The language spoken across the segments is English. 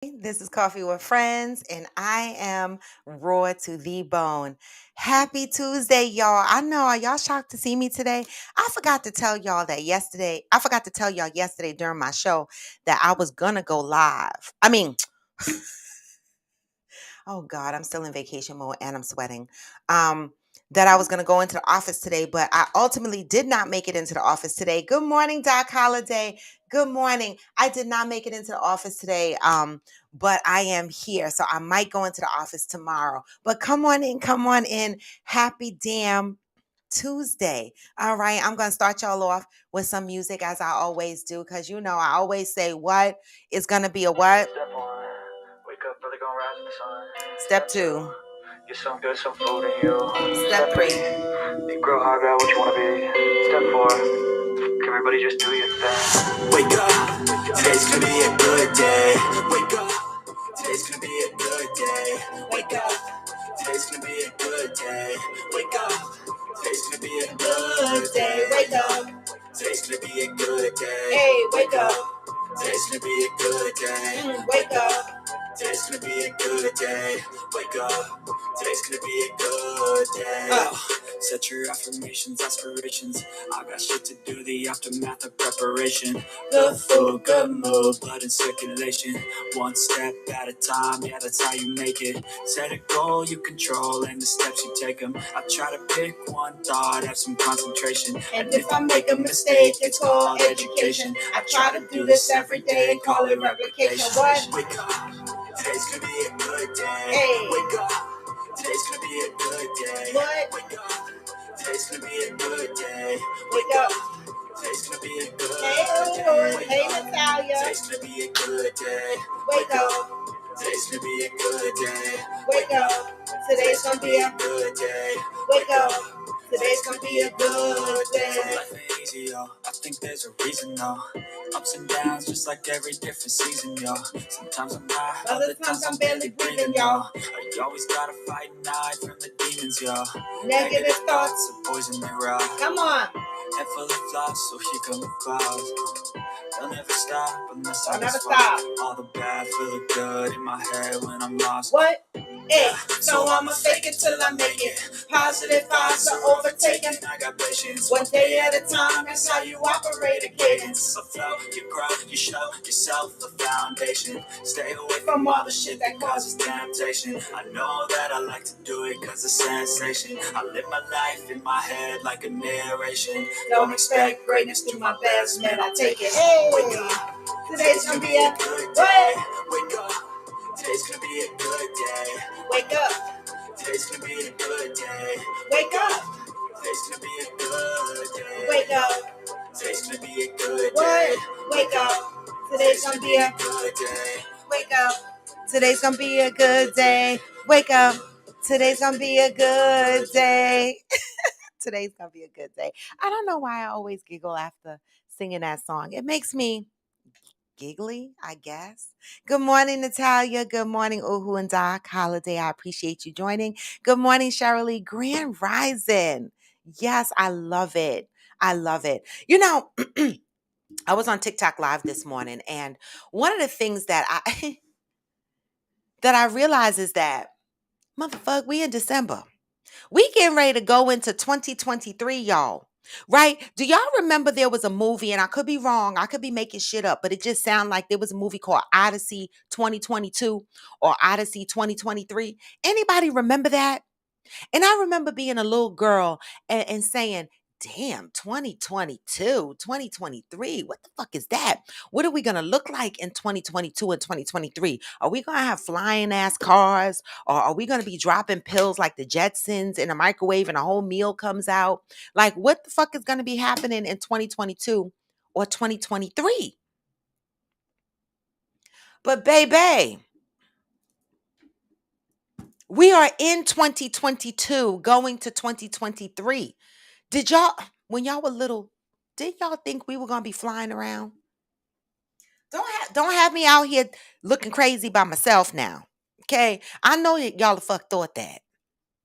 This is Coffee with Friends, and I am raw to the bone. Happy Tuesday, y'all. I know, are y'all shocked to see me today? I forgot to tell y'all that yesterday. I forgot to tell y'all yesterday during my show that I was gonna go live. Oh God, I'm still in vacation mode and I'm sweating. Um, that I was going to go into the office today, but I ultimately did not make it into the office today. Good morning, Doc Holiday. Good morning. I did not make it into the office today, but I am here, so I might go into the office tomorrow. But come on in, come on in. Happy damn Tuesday. All right, I'm going to start y'all off with some music as I always do, because I always say what is going to be a what? Step one, wake up early, gonna rise in the sun. Step two. Get some good, some food in you. Step three. Think real hard about what you wanna be. Step four, everybody just do your thing. Wake up, today's gonna be a good day. Wake up, today's gonna be a good day. Wake up, today's gonna be a good day. Wake up, today's gonna be a good day. Wake up, today's gonna be a good day. Hey, wake up. Today's gonna be a good day. Wake up. Today's gonna be a good day. Wake up. Today's gonna be a good day. Set your affirmations, aspirations. I got shit to do, the aftermath of preparation. Good food, good mood, blood in circulation. One step at a time, yeah, that's how you make it. Set a goal you control and the steps you take them. I try to pick one thought, have some concentration. And if I make a mistake, it's called education. I try to do this every day and call it replication. What? Wake up, today's gonna be a good day. Hey. Wake up, today's gonna be a good day. What? Wake up, today's gonna be a good day. Wake up, today's gonna be a good day. Hey, Natalia. Today's gonna be a good day. Wake up, today's gonna be a good day. Wake up, today's gonna be a good day. Wake up. Today's gonna be a good day. Life ain't easy, yo. I think there's a reason, though. Ups and downs, just like every different season, yo. Sometimes I'm high, other times I'm barely breathing, yo. I always gotta fight and hide from the demons, yo. Negative thoughts are poison, they rot. Come on. Head full of flaws, so here come the clouds. They'll never stop unless I never stop. All the bad feel good in my head when I'm lost. What? Yeah, so I'ma fake it till I make it. Positive vibes are overtaken. I got patience. One day at a time, that's how you operate a cadence. A flow, you grow, you show yourself a foundation. Stay away from all the shit that causes temptation. I know that I like to do it cause it's sensation. I live my life in my head like a narration. Don't expect greatness through my best, man, I take it. Hey, wake up. Today's gonna be a good day. Wake up. Today's gonna be a good day. Wake up. Today's gonna be a good day. Wake up. Today's gonna be a good day. Wake up. Today's gonna be a good day. Wake up. Today's gonna be a good day. Wake up. Today's gonna be a good day. Wake up. Today's gonna be a good day. Today's gonna be a good day. I don't know why I always giggle after singing that song. It makes me giggly, I guess. Good morning, Natalia. Good morning, Uhu and Doc Holiday. I appreciate you joining. Good morning, Cheryl. Grand Rising. Yes, I love it. I love it. I was on TikTok live this morning, and one of the things that I that I realize is that motherfucker, we in December. We getting ready to go into 2023, y'all. Right? Do y'all remember there was a movie, and I could be wrong, I could be making shit up, but it just sounded like there was a movie called Odyssey 2022 or Odyssey 2023. Anybody remember that? And I remember being a little girl and saying, damn, 2022, 2023, what the fuck is that? What are we going to look like in 2022 and 2023? Are we going to have flying ass cars? Or are we going to be dropping pills like the Jetsons in a microwave and a whole meal comes out? Like, what the fuck is going to be happening in 2022 or 2023? But, baby, we are in 2022 going to 2023. Did y'all, when y'all were little, did y'all think we were gonna be flying around? Don't have me out here looking crazy by myself now. Okay, I know that y'all the fuck thought that.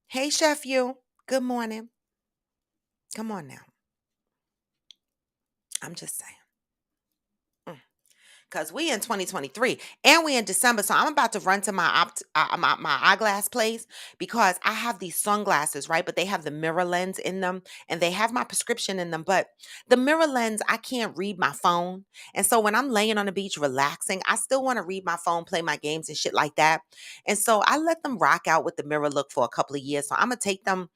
Hey, Chef, you. Good morning. Come on now. I'm just saying. Mm. because we in 2023 and we in December. So I'm about to run to my eyeglass place because I have these sunglasses, right? But they have the mirror lens in them and they have my prescription in them. But the mirror lens, I can't read my phone. And so when I'm laying on the beach relaxing, I still want to read my phone, play my games and shit like that. And so I let them rock out with the mirror look for a couple of years. So I'm gonna take them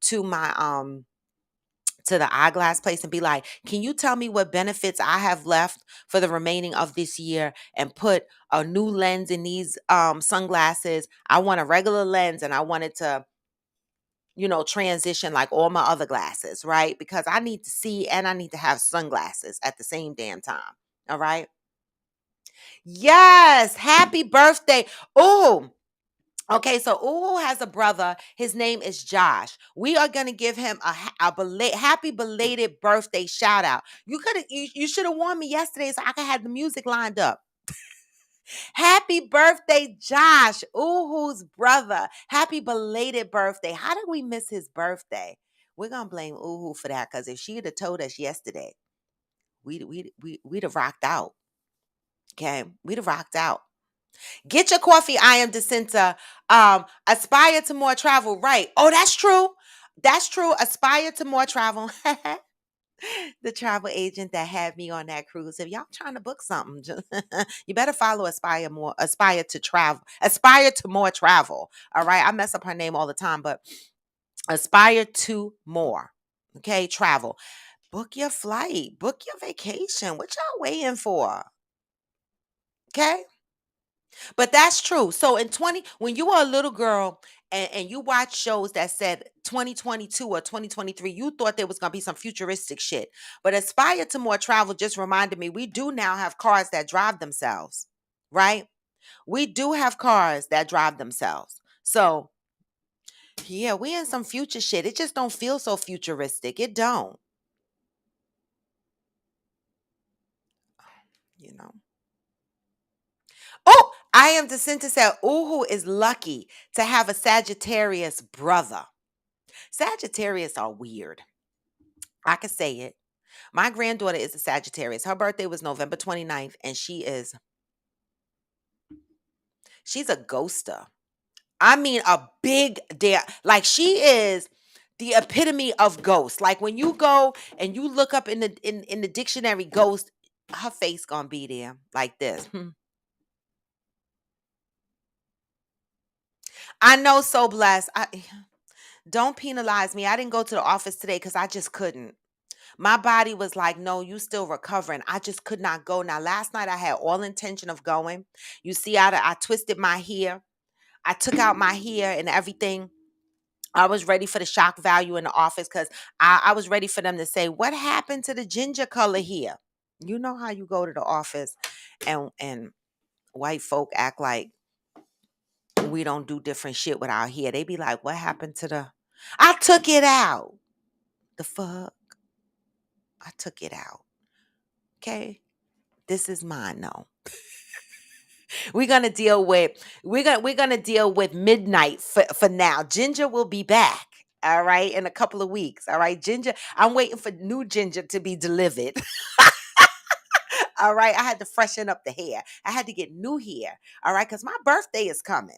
to my to the eyeglass place and be like, can you tell me what benefits I have left for the remaining of this year and put a new lens in these sunglasses? I want a regular lens and I want it to, transition like all my other glasses, right? Because I need to see and I need to have sunglasses at the same damn time. All right. Yes. Happy birthday. Oh, okay, so Uwu has a brother. His name is Josh. We are gonna give him a happy belated birthday shout out. You should have warned me yesterday so I could have the music lined up. Happy birthday, Josh, Uwu's brother. Happy belated birthday. How did we miss his birthday? We're gonna blame Uwu for that because if she'd have told us yesterday, we'd have rocked out. Okay, we'd have rocked out. Get your coffee, I am Jacinta. Aspire to more travel. Right. Oh, that's true. That's true. Aspire to more travel. The travel agent that had me on that cruise. If y'all trying to book something, you better follow Aspire to travel, Aspire to more travel. All right. I mess up her name all the time, but Aspire to more. Okay. Travel. Book your flight, book your vacation. What y'all waiting for? Okay. But that's true. So when you were a little girl and you watch shows that said 2022 or 2023, you thought there was gonna be some futuristic shit. But Aspire to More Travel just reminded me we do now have cars that drive themselves, right? We do have cars that drive themselves. So yeah, we in some future shit. It just don't feel so futuristic. It don't, you know. Oh, I am Jacinta said, Uhu is lucky to have a Sagittarius brother. Sagittarius are weird. I could say it. My granddaughter is a Sagittarius. Her birthday was November 29th, and she's a ghoster. I mean a big damn like she is the epitome of ghost. Like when you go and you look up in the dictionary ghost, her face gonna be there like this. I know so blessed. Don't penalize me. I didn't go to the office today because I just couldn't. My body was like, no, you still recovering. I just could not go. Now, last night I had all intention of going. You see, I twisted my hair. I took out my hair and everything. I was ready for the shock value in the office because I was ready for them to say, what happened to the ginger color here? You know how you go to the office and white folk act like we don't do different shit with our hair. They be like, what happened to the I took it out. The fuck? I took it out. Okay. This is mine, no. We're gonna deal with midnight for now. Ginger will be back. All right, in a couple of weeks. All right, Ginger. I'm waiting for new Ginger to be delivered. All right, I had to freshen up the hair. I had to get new hair. All right, because my birthday is coming.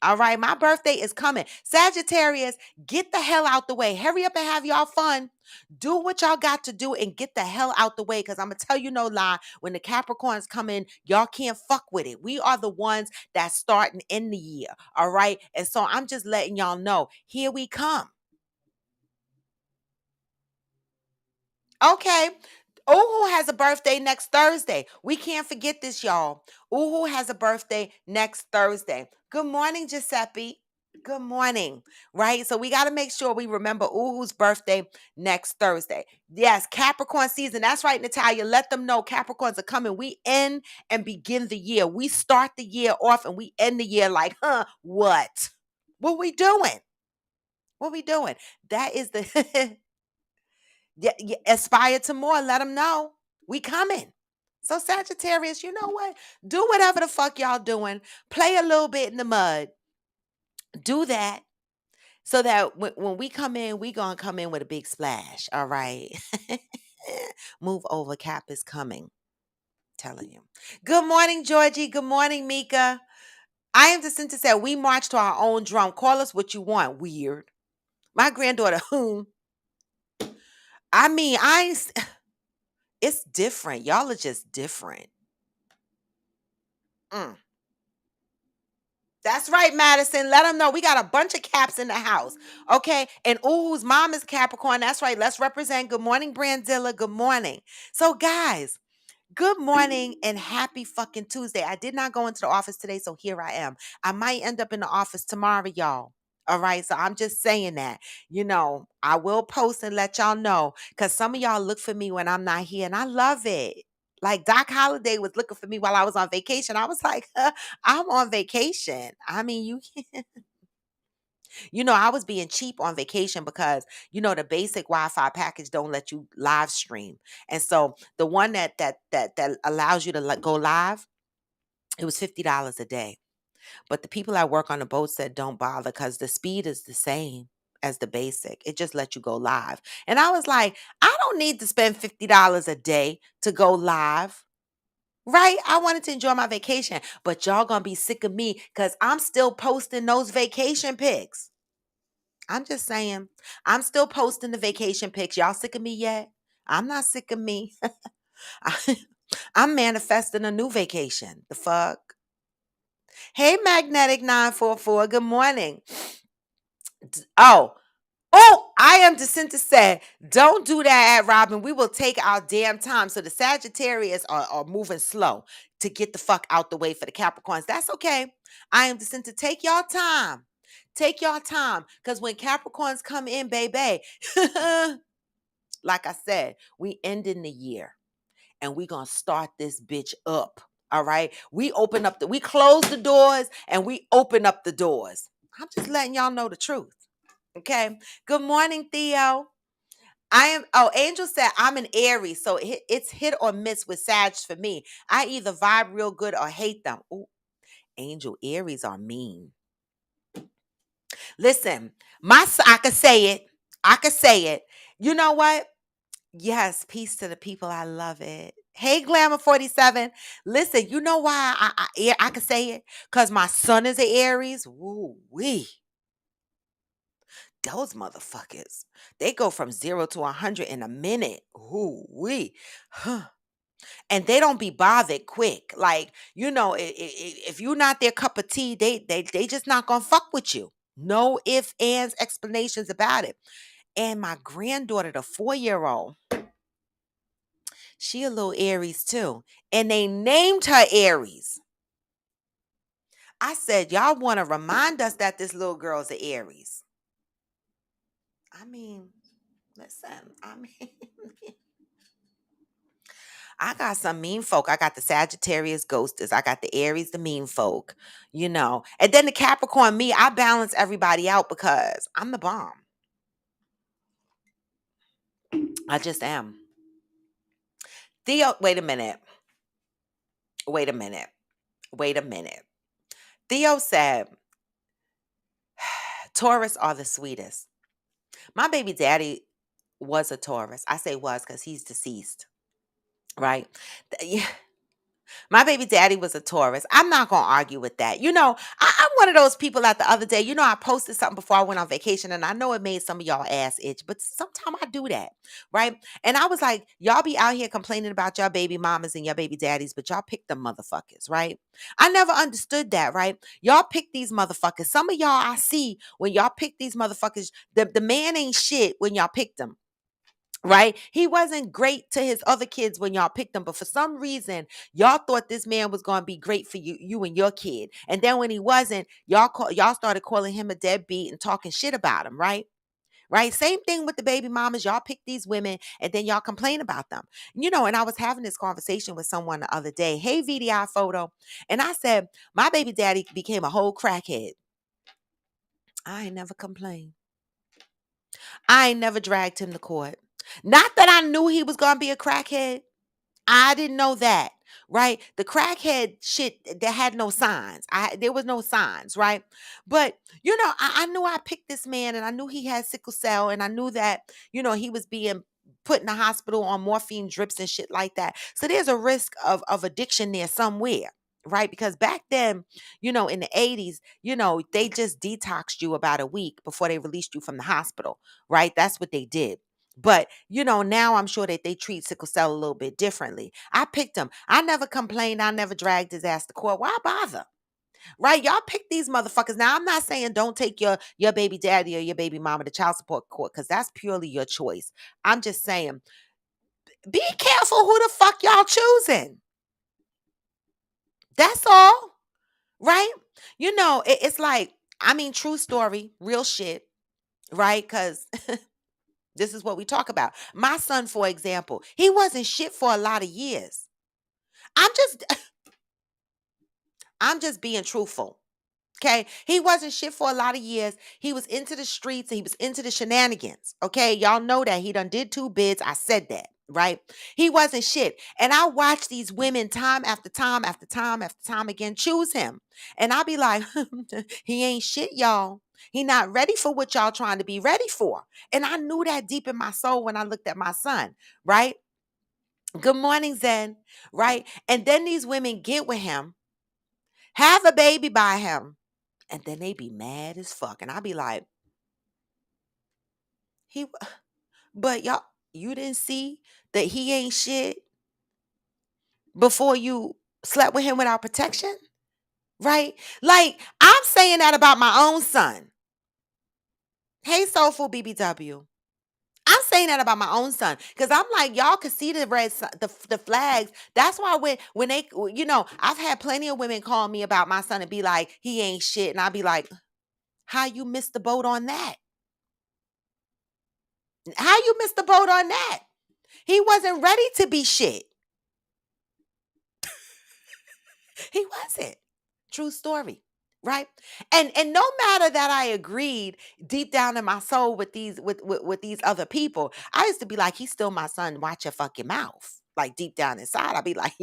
All right, my birthday is coming. Sagittarius, get the hell out the way. Hurry up and have y'all fun. Do what y'all got to do and get the hell out the way. Because I'm going to tell you no lie. When the Capricorns come in, y'all can't fuck with it. We are the ones that start and end the year. All right. And so I'm just letting y'all know, here we come. Okay. Uhu has a birthday next Thursday. We can't forget this, y'all. Uhu has a birthday next Thursday. Good morning, Giuseppe. Good morning. Right? So we got to make sure we remember Uhu's birthday next Thursday. Yes, Capricorn season. That's right, Natalia. Let them know Capricorns are coming. We end and begin the year. We start the year off and we end the year like, what? What we doing? What we doing? That is the Yeah, yeah, aspire to more. Let them know we coming. So Sagittarius, you know what? Do whatever the fuck y'all doing. Play a little bit in the mud. Do that so that when we come in, we gonna come in with a big splash. All right. Move over. Cap is coming. Telling you. Good morning, Georgie. Good morning, Mika. I am Jacinta said, we march to our own drum. Call us what you want. Weird. My granddaughter, I mean, it's different. Y'all are just different. Mm. That's right, Madison. Let them know we got a bunch of Caps in the house. Okay. And whose mom is Capricorn. That's right. Let's represent. Good morning, Brandilla. Good morning. So, guys, good morning and happy fucking Tuesday. I did not go into the office today, so here I am. I might end up in the office tomorrow, y'all. All right. So I'm just saying that, I will post and let y'all know because some of y'all look for me when I'm not here and I love it. Like Doc Holliday was looking for me while I was on vacation. I was like, I'm on vacation. I mean, I was being cheap on vacation because, the basic Wi-Fi package don't let you live stream. And so the one that allows you to go live, it was $50 a day. But the people that work on the boat said don't bother because the speed is the same as the basic. It just lets you go live. And I was like, I don't need to spend $50 a day to go live. Right? I wanted to enjoy my vacation, but y'all gonna be sick of me because I'm still posting those vacation pics. I'm just saying, I'm still posting the vacation pics. Y'all sick of me yet? I'm not sick of me. I'm manifesting a new vacation. The fuck? Hey, Magnetic 944. Good morning. Oh, I am Jacinta said, don't do that at Robin. We will take our damn time. So the Sagittarius are moving slow to get the fuck out the way for the Capricorns. That's okay. I am Jacinta. Take your time. Take your time. Because when Capricorns come in, baby, like I said, we ending the year and we gonna start this bitch up. All right. We close the doors and we open up the doors. I'm just letting y'all know the truth. Okay. Good morning, Theo. Angel said I'm an Aries, so it's hit or miss with Sag for me. I either vibe real good or hate them. Ooh, Angel, Aries are mean. Listen, I could say it. I could say it. You know what? Yes, peace to the people. I love it. Hey, Glamour 47. Listen, you know why I can say it? Because my son is an Aries. Woo wee. Those motherfuckers. They go from 0 to 100 in a minute. Ooh wee. Huh. And they don't be bothered quick. Like, if you're not their cup of tea, they just not gonna fuck with you. No ifs, ands, explanations about it. And my granddaughter, the 4-year-old, she a little Aries too. And they named her Aries. I said, y'all want to remind us that this little girl's an Aries. I mean, listen, I got some mean folk. I got the Sagittarius ghosters. I got the Aries, the mean folk, And then the Capricorn, me, I balance everybody out because I'm the bomb. I just am. Theo, wait a minute. Wait a minute. Wait a minute. Theo said, Taurus are the sweetest. My baby daddy was a Taurus. I say was because he's deceased, right? Yeah. My baby daddy was a Taurus. I'm not going to argue with that. I'm one of those people that the other day, I posted something before I went on vacation and I know it made some of y'all ass itch, but sometimes I do that, right? And I was like, y'all be out here complaining about your baby mamas and your baby daddies, but y'all pick them motherfuckers, right? I never understood that, right? Y'all pick these motherfuckers. Some of y'all I see when y'all pick these motherfuckers, the man ain't shit when y'all pick them. Right? He wasn't great to his other kids when y'all picked him, but for some reason, y'all thought this man was going to be great for you and your kid. And then when he wasn't, y'all started calling him a deadbeat and talking shit about him, right? Right? Same thing with the baby mamas. Y'all pick these women and then y'all complain about them. And I was having this conversation with someone the other day. Hey, VDI photo. And I said, my baby daddy became a whole crackhead. I ain't never complained. I ain't never dragged him to court. Not that I knew he was going to be a crackhead. I didn't know that, right? The crackhead shit that had no signs. There was no signs, right? But I knew I picked this man and I knew he had sickle cell and I knew that, he was being put in the hospital on morphine drips and shit like that. So there's a risk of addiction there somewhere. Right? Because back then, in the 80s, they just detoxed you about a week before they released you from the hospital. Right? That's what they did. But, now I'm sure that they treat sickle cell a little bit differently. I picked him. I never complained. I never dragged his ass to court. Why bother? Right? Y'all pick these motherfuckers. Now, I'm not saying don't take your baby daddy or your baby mama to child support court because that's purely your choice. I'm just saying, be careful who the fuck y'all choosing. That's all. Right? It's like, true story, real shit. Right? Because this is what we talk about. My son, for example, he wasn't shit for a lot of years. I'm just I'm just being truthful. Okay. He wasn't shit for a lot of years. He was into the streets and he was into the shenanigans. Okay. Y'all know that. He done did 2 bids. I said that. Right. He wasn't shit. And I watch these women time after time after time after time again choose him. And I be like, he ain't shit, y'all. He not ready for what y'all trying to be ready for. And I knew that deep in my soul when I looked at my son. Right. Good morning, Zen. Right. And then these women get with him, have a baby by him, and then they be mad as fuck. And I be like, he, but y'all, you didn't see that he ain't shit before you slept with him without protection? Right? Like, I'm saying that about my own son. Hey, Soulful BBW. I'm saying that about my own son because I'm like, y'all can see the the flags. That's why when they, I've had plenty of women call me about my son and be like, he ain't shit. And I'll be like, how you missed the boat on that? How you missed the boat on that? He wasn't ready to be shit. He wasn't. True story. Right? And no matter that I agreed deep down in my soul with these other people, I used to be like, he's still my son. Watch your fucking mouth. Like deep down inside, I'd be like,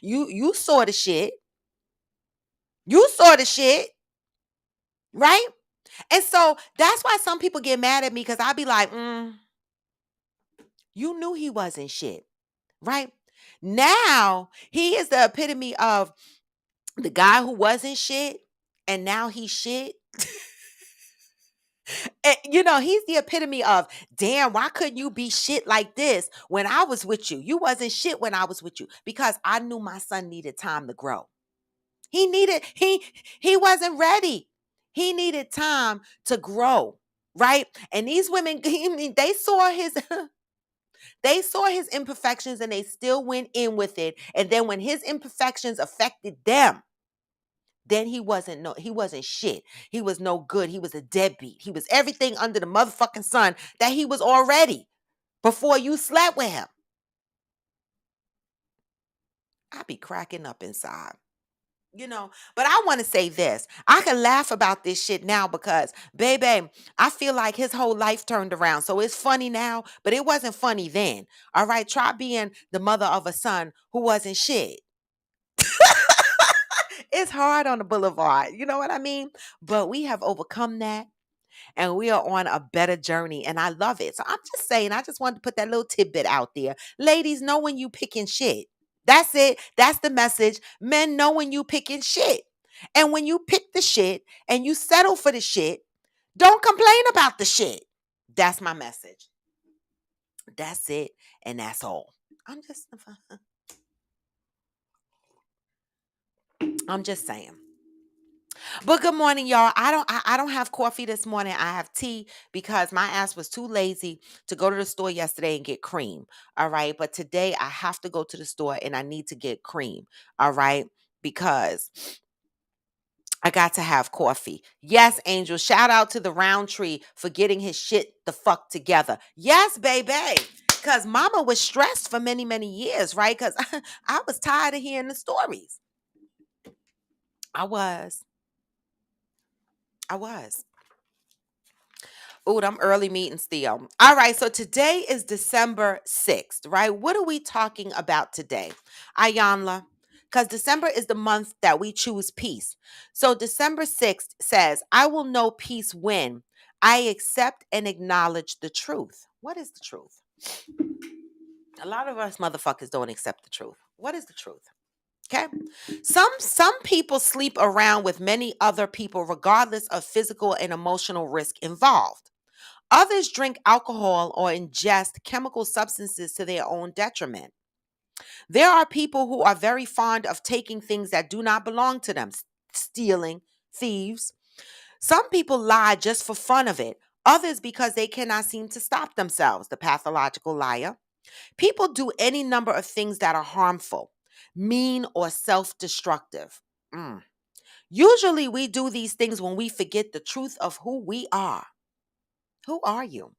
you saw the shit. You saw the shit. Right? And so that's why some people get mad at me because I'd be like, you knew he wasn't shit. Right? Now he is the epitome of the guy who wasn't shit and now he's shit. And, he's the epitome of, damn, why couldn't you be shit like this when I was with you? You wasn't shit when I was with you because I knew my son needed time to grow. He wasn't ready. He needed time to grow, right? And these women, they saw his they saw his imperfections and they still went in with it. And then when his imperfections affected them, then he wasn't shit. He was no good. He was a deadbeat. He was everything under the motherfucking sun that he was already before you slept with him. I be cracking up inside. But I want to say this. I can laugh about this shit now because, baby, I feel like his whole life turned around. So it's funny now, but it wasn't funny then. All right. Try being the mother of a son who wasn't shit. It's hard on the boulevard. You know what I mean? But we have overcome that and we are on a better journey and I love it. So I'm just saying, I just wanted to put that little tidbit out there. Ladies, know when you picking shit. That's it. That's the message. Men know when you picking shit. And when you pick the shit and you settle for the shit, don't complain about the shit. That's my message. That's it. And that's all. I'm just saying. But good morning, y'all. I don't have coffee this morning. I have tea because my ass was too lazy to go to the store yesterday and get cream. All right. But today I have to go to the store and I need to get cream. All right. Because I got to have coffee. Yes, Angel. Shout out to the Roundtree for getting his shit the fuck together. Yes, baby. Because mama was stressed for many, many years, right? Because I was tired of hearing the stories. I was. Oh, I'm early meeting still. All right. So today is December 6th, right? What are we talking about today? Ayanla, because December is the month that we choose peace. So December 6th says, I will know peace when I accept and acknowledge the truth. What is the truth? A lot of us motherfuckers don't accept the truth. What is the truth? Okay. Some people sleep around with many other people regardless of physical and emotional risk involved. Others drink alcohol or ingest chemical substances to their own detriment. There are people who are very fond of taking things that do not belong to them, stealing, thieves. Some people lie just for fun of it, others because they cannot seem to stop themselves, the pathological liar. People do any number of things that are harmful, mean, or self destructive. Usually, we do these things when we forget the truth of who we are. Who are you?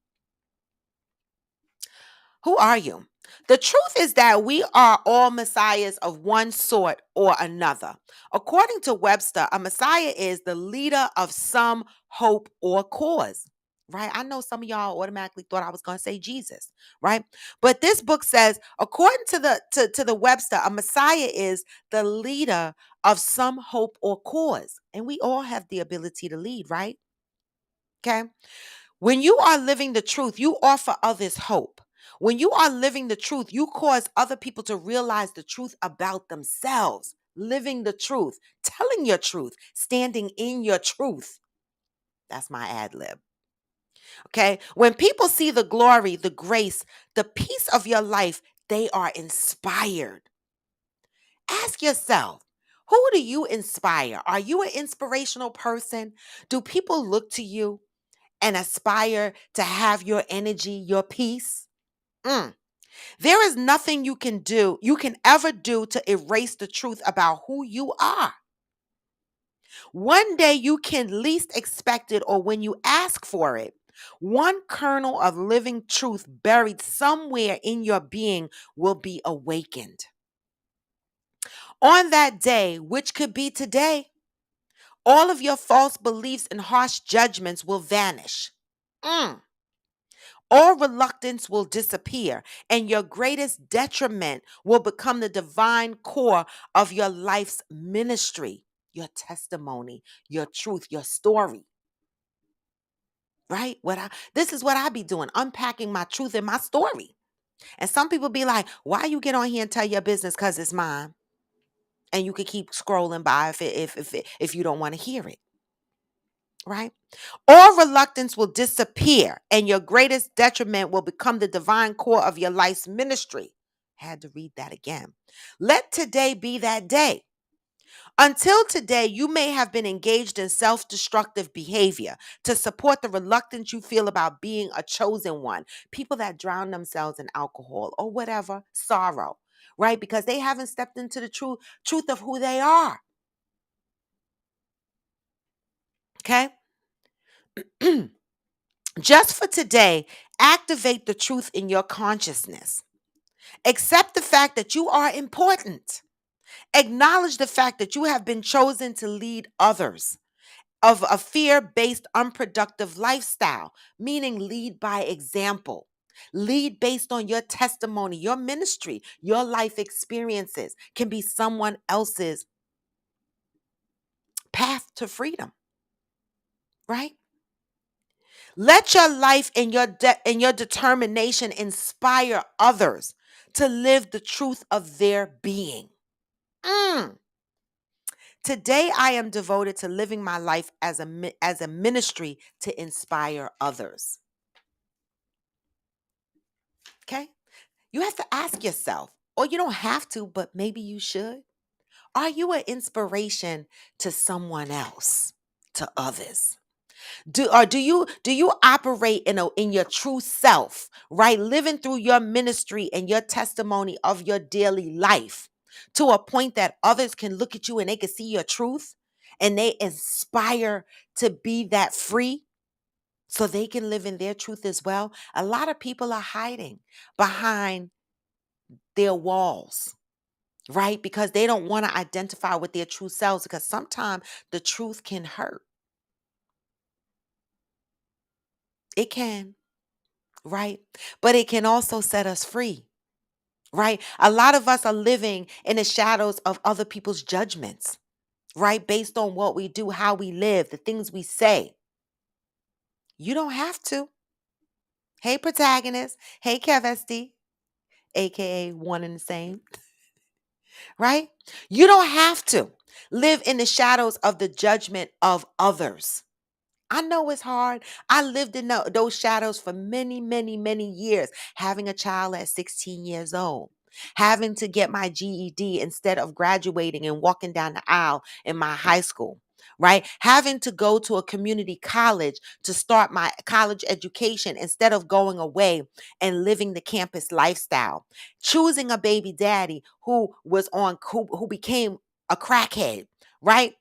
Who are you? The truth is that we are all messiahs of one sort or another. According to Webster, a messiah is the leader of some hope or cause. Right? I know some of y'all automatically thought I was going to say Jesus, right? But this book says, according to the Webster, a messiah is the leader of some hope or cause. And we all have the ability to lead, right? Okay? When you are living the truth, you offer others hope. When you are living the truth, you cause other people to realize the truth about themselves. Living the truth, telling your truth, standing in your truth. That's my ad lib. Okay. When people see the glory, the grace, the peace of your life, they are inspired. Ask yourself, who do you inspire? Are you an inspirational person? Do people look to you and aspire to have your energy, your peace? There is nothing you can ever do to erase the truth about who you are. One day you can least expect it, or when you ask for it, one kernel of living truth buried somewhere in your being will be awakened. On that day, which could be today, all of your false beliefs and harsh judgments will vanish. All reluctance will disappear, and your greatest detriment will become the divine core of your life's ministry, your testimony, your truth, your story. Right? This is what I be doing, unpacking my truth and my story. And some people be like, "Why you get on here and tell your business? Because it's mine." And you can keep scrolling by if you don't want to hear it. Right? All reluctance will disappear, and your greatest detriment will become the divine core of your life's ministry. Had to read that again. Let today be that day. Until today, you may have been engaged in self destructive behavior to support the reluctance you feel about being a chosen one. People that drown themselves in alcohol or whatever, sorrow, right? Because they haven't stepped into the truth of who they are. Okay? Just for today, activate the truth in your consciousness. Accept the fact that you are important. Acknowledge the fact that you have been chosen to lead others of a fear based, unproductive lifestyle, meaning lead by example. Lead based on your testimony, your ministry, your life experiences can be someone else's path to freedom, right? Let your life and and your determination inspire others to live the truth of their being. Today, I am devoted to living my life as a ministry to inspire others. Okay? You have to ask yourself, or you don't have to, but maybe you should. Are you an inspiration to someone else, to others? Do you operate in your true self, right? Living through your ministry and your testimony of your daily life to a point that others can look at you and they can see your truth and they inspire to be that free so they can live in their truth as well. A lot of people are hiding behind their walls, right? Because they don't want to identify with their true selves because sometimes the truth can hurt. It can, right? But it can also set us free, right? A lot of us are living in the shadows of other people's judgments, right? Based on what we do, how we live, the things we say. You don't have to. Hey, protagonist. Hey, Kev SD, aka one and the same, right? You don't have to live in the shadows of the judgment of others. I know it's hard. I lived in those shadows for many, many, many years, having a child at 16 years old, having to get my GED instead of graduating and walking down the aisle in my high school, right? Having to go to a community college to start my college education instead of going away and living the campus lifestyle, choosing a baby daddy who became a crackhead, right?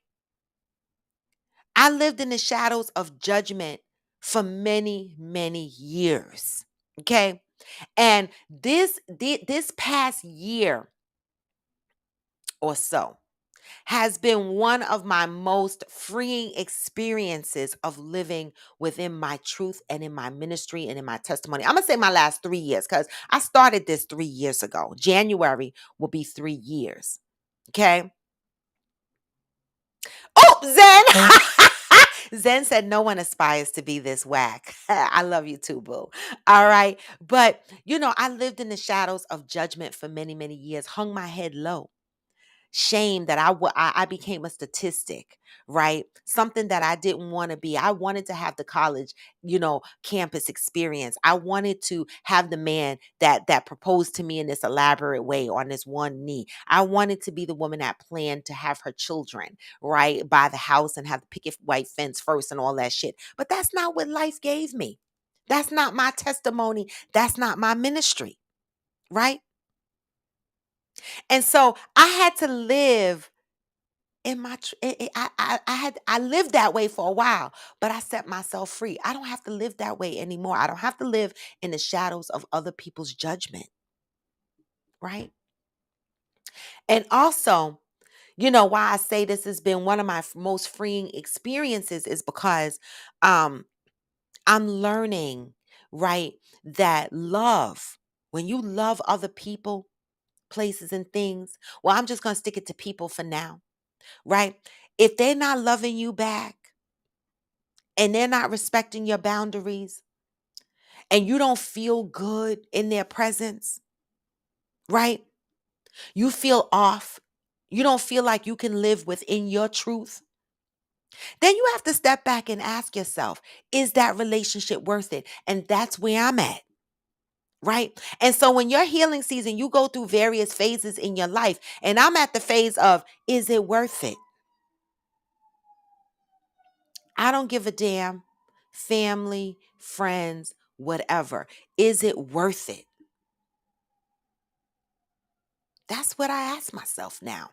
I lived in the shadows of judgment for many, many years. Okay. And this past year or so has been one of my most freeing experiences of living within my truth and in my ministry and in my testimony. I'm going to say my last 3 years because I started this 3 years ago. January will be 3 years. Okay. Oh, Zen. Zen said no one aspires to be this whack. I love you too, boo. All right. But, I lived in the shadows of judgment for many, many years, hung my head low. Shame that I became a statistic, right? Something that I didn't want to be. I wanted to have the college, campus experience. I wanted to have the man that proposed to me in this elaborate way on this one knee. I wanted to be the woman that planned to have her children, right? Buy the house and have the picket white fence first and all that shit. But that's not what life gave me. That's not my testimony. That's not my ministry, right? And so I had to live in my I lived that way for a while, but I set myself free. I don't have to live that way anymore. I don't have to live in the shadows of other people's judgment, right? And also, why I say this has been one of my most freeing experiences is because um I'm learning, right, that love, when you love other people, places and things, well, I'm just going to stick it to people for now, right? If they're not loving you back, and they're not respecting your boundaries and you don't feel good in their presence, right? You feel off. You don't feel like you can live within your truth. Then you have to step back and ask yourself, is that relationship worth it? And that's where I'm at. Right. And so when your healing season, you go through various phases in your life. And I'm at the phase of, is it worth it? I don't give a damn. Family, friends, whatever. Is it worth it? That's what I ask myself now.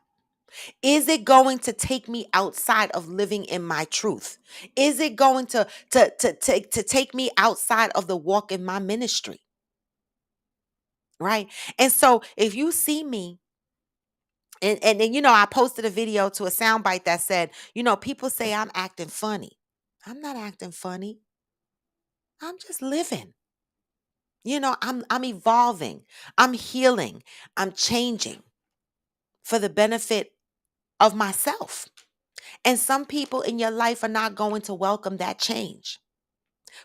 Is it going to take me outside of living in my truth? Is it going to take me outside of the walk in my ministry? Right? And so if you see me, and then I posted a video to a soundbite that said, people say I'm acting funny. I'm not acting funny. I'm just living. I'm evolving. I'm healing. I'm changing for the benefit of myself. And some people in your life are not going to welcome that change.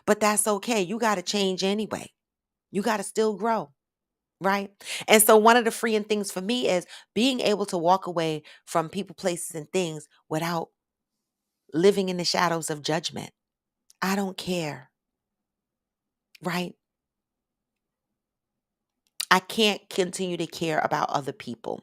But that's okay. You got to change anyway. You got to still grow, right? And so one of the freeing things for me is being able to walk away from people, places, and things without living in the shadows of judgment. I don't care, right? I can't continue to care about other people,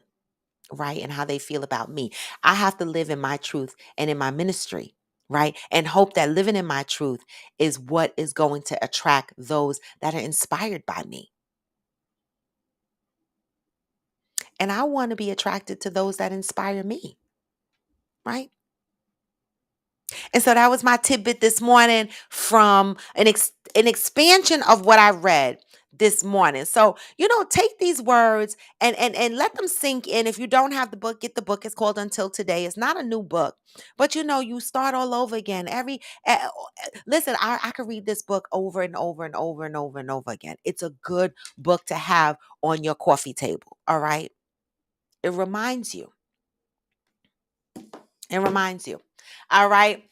right? And how they feel about me. I have to live in my truth and in my ministry, right? And hope that living in my truth is what is going to attract those that are inspired by me. And I want to be attracted to those that inspire me, right? And so that was my tidbit this morning from an expansion of what I read this morning. So, take these words and let them sink in. If you don't have the book, get the book. It's called Until Today. It's not a new book, but you start all over again. Listen, I could read this book over and over and over and over and over again. It's a good book to have on your coffee table. All right. It reminds you. It reminds you. All right.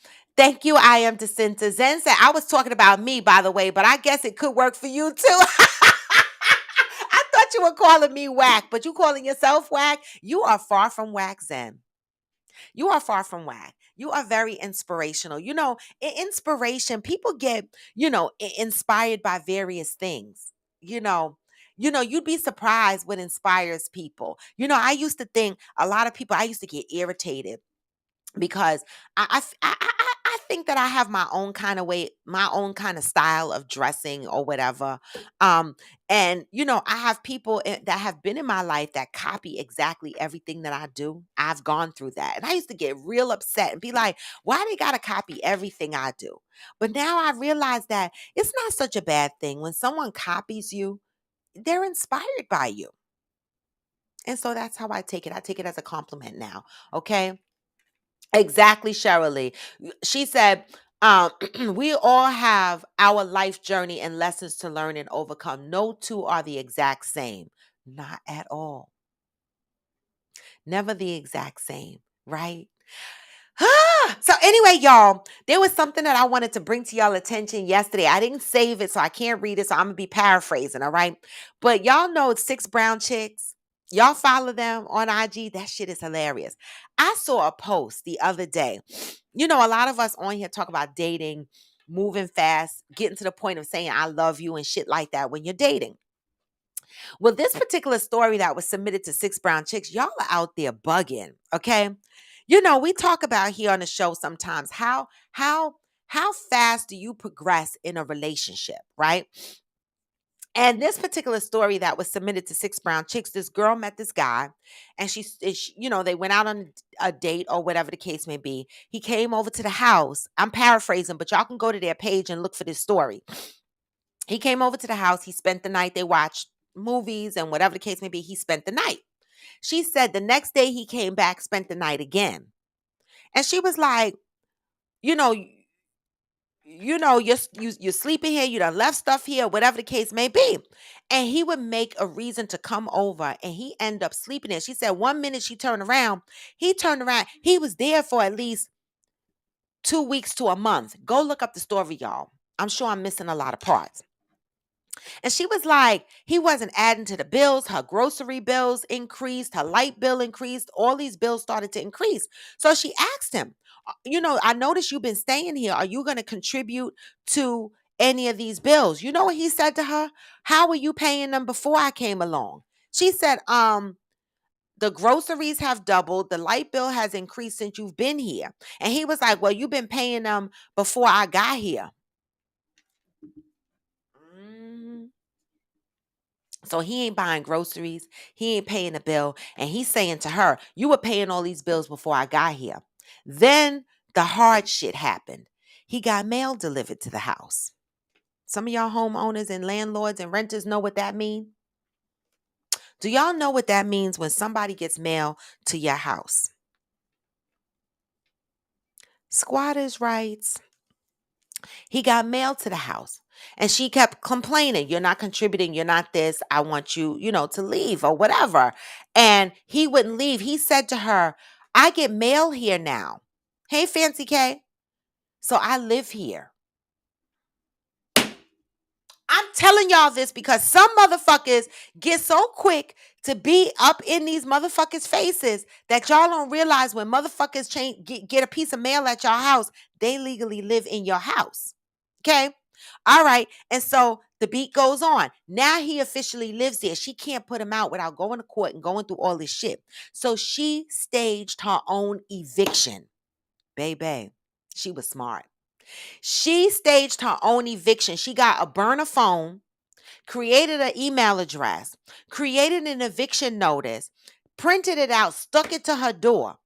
Thank you. I am Jacinta. Zen said, I was talking about me, by the way, but I guess it could work for you too. I thought you were calling me whack, but you calling yourself whack? You are far from whack, Zen. You are far from whack. You are very inspirational. In inspiration, people get, inspired by various things. You know, you'd be surprised what inspires people. I used to think a lot of people, I used to get irritated because I think that I have my own kind of way, my own kind of style of dressing or whatever. Um, and I have people that have been in my life that copy exactly everything that I do. I've gone through that, and I used to get real upset and be like, "Why they gotta copy everything I do?" But now I realize that it's not such a bad thing when someone copies you; they're inspired by you, and so that's how I take it. I take it as a compliment now. Okay. Exactly, Shirley. She said, we all have our life journey and lessons to learn and overcome. No two are the exact same. Not at all. Never the exact same, right? So anyway, y'all, there was something that I wanted to bring to y'all attention yesterday. I didn't save it, so I can't read it, so I'm gonna be paraphrasing, all right? But y'all know Six Brown Chicks. Y'all follow them on IG. That shit is hilarious. I saw a post the other day. A lot of us on here talk about dating, moving fast, getting to the point of saying I love you and shit like that when you're dating. Well, this particular story that was submitted to Six Brown Chicks, y'all are out there bugging, okay? We talk about here on the show sometimes how fast do you progress in a relationship, right? And this particular story that was submitted to Six Brown Chicks, this girl met this guy, and they went out on a date or whatever the case may be. He came over to the house. I'm paraphrasing, but y'all can go to their page and look for this story. He came over to the house. He spent the night. They watched movies and whatever the case may be. He spent the night. She said the next day he came back, spent the night again. And she was like, you know, you're sleeping here, you done left stuff here, whatever the case may be. And he would make a reason to come over and he end up sleeping there. She said 1 minute he turned around, he was there for at least 2 weeks to a month. Go look up the story, y'all. I'm sure I'm missing a lot of parts. And she was like, he wasn't adding to the bills. Her grocery bills increased. Her light bill increased. All these bills started to increase. So she asked him, I noticed you've been staying here. Are you going to contribute to any of these bills? You know what he said to her? How were you paying them before I came along? She said, the groceries have doubled. The light bill has increased since you've been here. And he was like, well, you've been paying them before I got here. Mm. So he ain't buying groceries. He ain't paying a bill. And he's saying to her, you were paying all these bills before I got here. Then the hard shit happened. He got mail delivered to the house. Some of y'all homeowners and landlords and renters know what that means. Do y'all know what that means when somebody gets mail to your house? Squatters' rights. He got mail to the house. And she kept complaining, you're not contributing, you're not this, I want you, to leave or whatever. And he wouldn't leave. He said to her, I get mail here now. Hey, Fancy K. So I live here. I'm telling y'all this because some motherfuckers get so quick to be up in these motherfuckers' faces that y'all don't realize when motherfuckers get a piece of mail at your house, they legally live in your house. Okay? All right. And so the beat goes on. Now he officially lives there. She can't put him out without going to court and going through all this shit. So she staged her own eviction. Baby, she was smart. She staged her own eviction. She got a burner phone, created an email address, created an eviction notice, printed it out, stuck it to her door,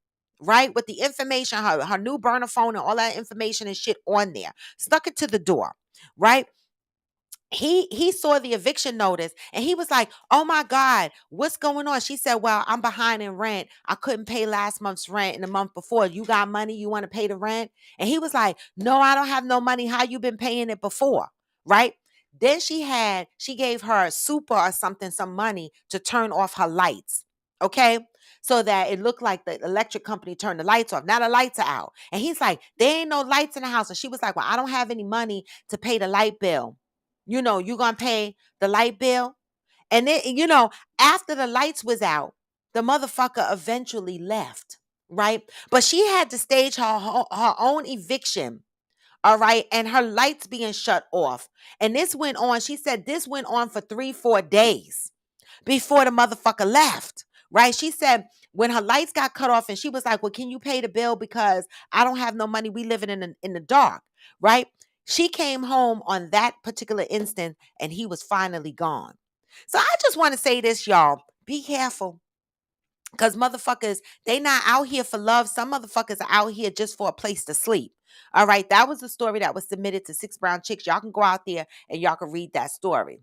right? With the information, her new burner phone and all that information and shit on there. Stuck it to the door, right? He saw the eviction notice and he was like, oh my God, what's going on? She said, well, I'm behind in rent. I couldn't pay last month's rent and the month before. You got money? You want to pay the rent? And he was like, no, I don't have no money. How you been paying it before? Right? Then she gave her super or something, some money to turn off her lights. Okay. so that it looked like the electric company turned the lights off. Now the lights are out. And he's like, there ain't no lights in the house. And she was like, well, I don't have any money to pay the light bill. You going to pay the light bill? And then, after the lights was out, the motherfucker eventually left, right? But she had to stage her own eviction, all right? And her lights being shut off. And this went on, she said this went on for 3-4 days before the motherfucker left, right? She said when her lights got cut off and she was like, well, can you pay the bill because I don't have no money. We living in the dark, right? She came home on that particular instant and he was finally gone. So I just want to say this, y'all. Be careful. Because motherfuckers, they not out here for love. Some motherfuckers are out here just for a place to sleep. All right. That was the story that was submitted to Six Brown Chicks. Y'all can go out there and y'all can read that story.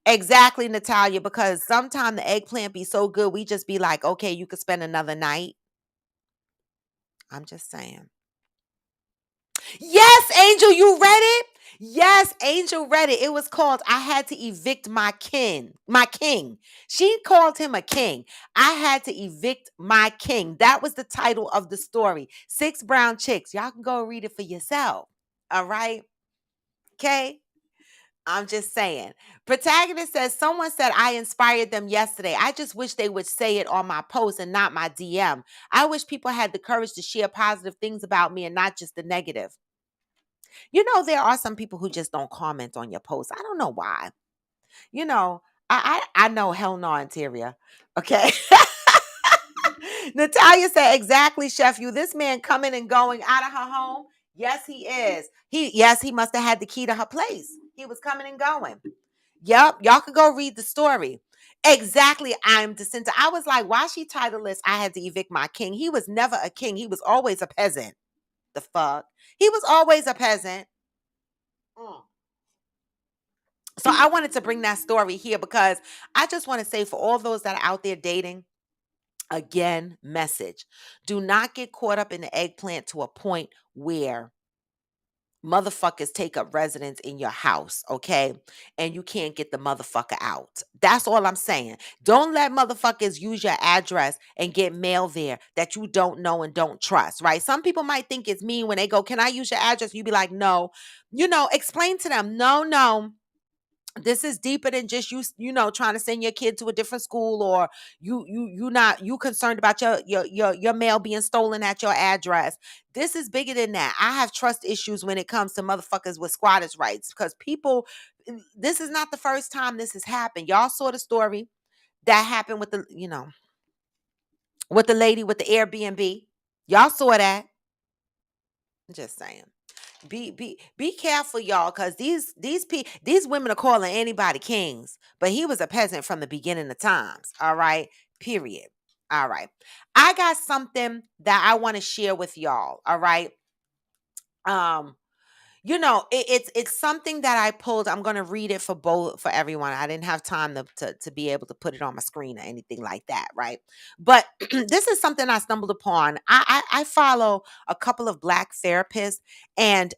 Exactly, Natalia, because sometimes the eggplant be so good, we just be like, okay, you could spend another night. I'm just saying. Yes, Angel, you read it? Yes, Angel read it. It was called I Had to Evict My King. She called him a king. I had to evict my king. That was the title of the story. Six Brown Chicks. Y'all can go read it for yourself. All right? Okay? I'm just saying. Protagonist says, someone said I inspired them yesterday. I just wish they would say it on my post and not my DM. I wish people had the courage to share positive things about me and not just the negative. There are some people who just don't comment on your posts. I don't know why. I know hell no, Interior. Okay. Natalia said, exactly, Chef. This man coming and going out of her home. Yes, he is. He must have had the key to her place. He was coming and going. Yep. Y'all could go read the story. Exactly. I'm Jacinta. I was like, why she titleless? I had to evict my king. He was never a king. He was always a peasant. The fuck? He was always a peasant. So I wanted to bring that story here because I just want to say for all those that are out there dating, again, message. Do not get caught up in the eggplant to a point where motherfuckers take up residence in your house, okay? And you can't get the motherfucker out. That's all I'm saying. Don't let motherfuckers use your address and get mail there that you don't know and don't trust, right? Some people might think it's mean when they go, can I use your address? You be like, no. Explain to them, no. This is deeper than just you trying to send your kid to a different school, or you concerned about your mail being stolen at your address. This is bigger than that. I have trust issues when it comes to motherfuckers with squatters' rights because this is not the first time this has happened. Y'all saw the story that happened with with the lady with the Airbnb. Y'all saw that. I'm just saying. Be careful, y'all, because these women are calling anybody kings, but he was a peasant from the beginning of times. All right, period. All right, I got something that I want to share with y'all. All right, it's something that I pulled. I'm going to read it for everyone. I didn't have time to be able to put it on my screen or anything like that, right? But this is something I stumbled upon. I follow a couple of Black therapists, and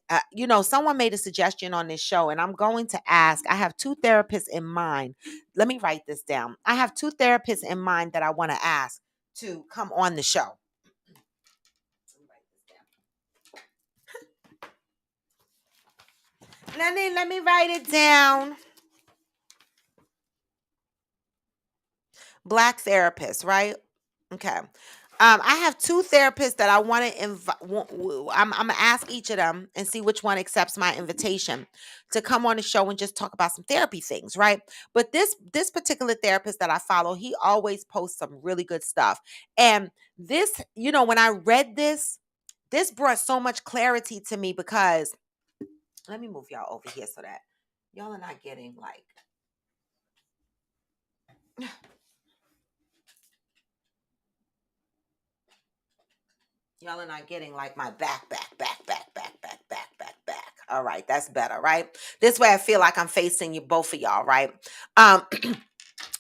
someone made a suggestion on this show, and I'm going to ask. I have 2 therapists in mind. Let me write this down. I have 2 therapists in mind that I want to ask to come on the show. Let me write it down. Black therapists, right? Okay. I have 2 therapists that I want to invite. I'm gonna ask each of them and see which one accepts my invitation to come on the show and just talk about some therapy things, right? But this particular therapist that I follow, he always posts some really good stuff. And this, when I read this brought so much clarity to me because let me move y'all over here so that y'all are not getting like y'all are not getting like my back. All right, that's better, right? This way I feel like I'm facing you, both of y'all, right?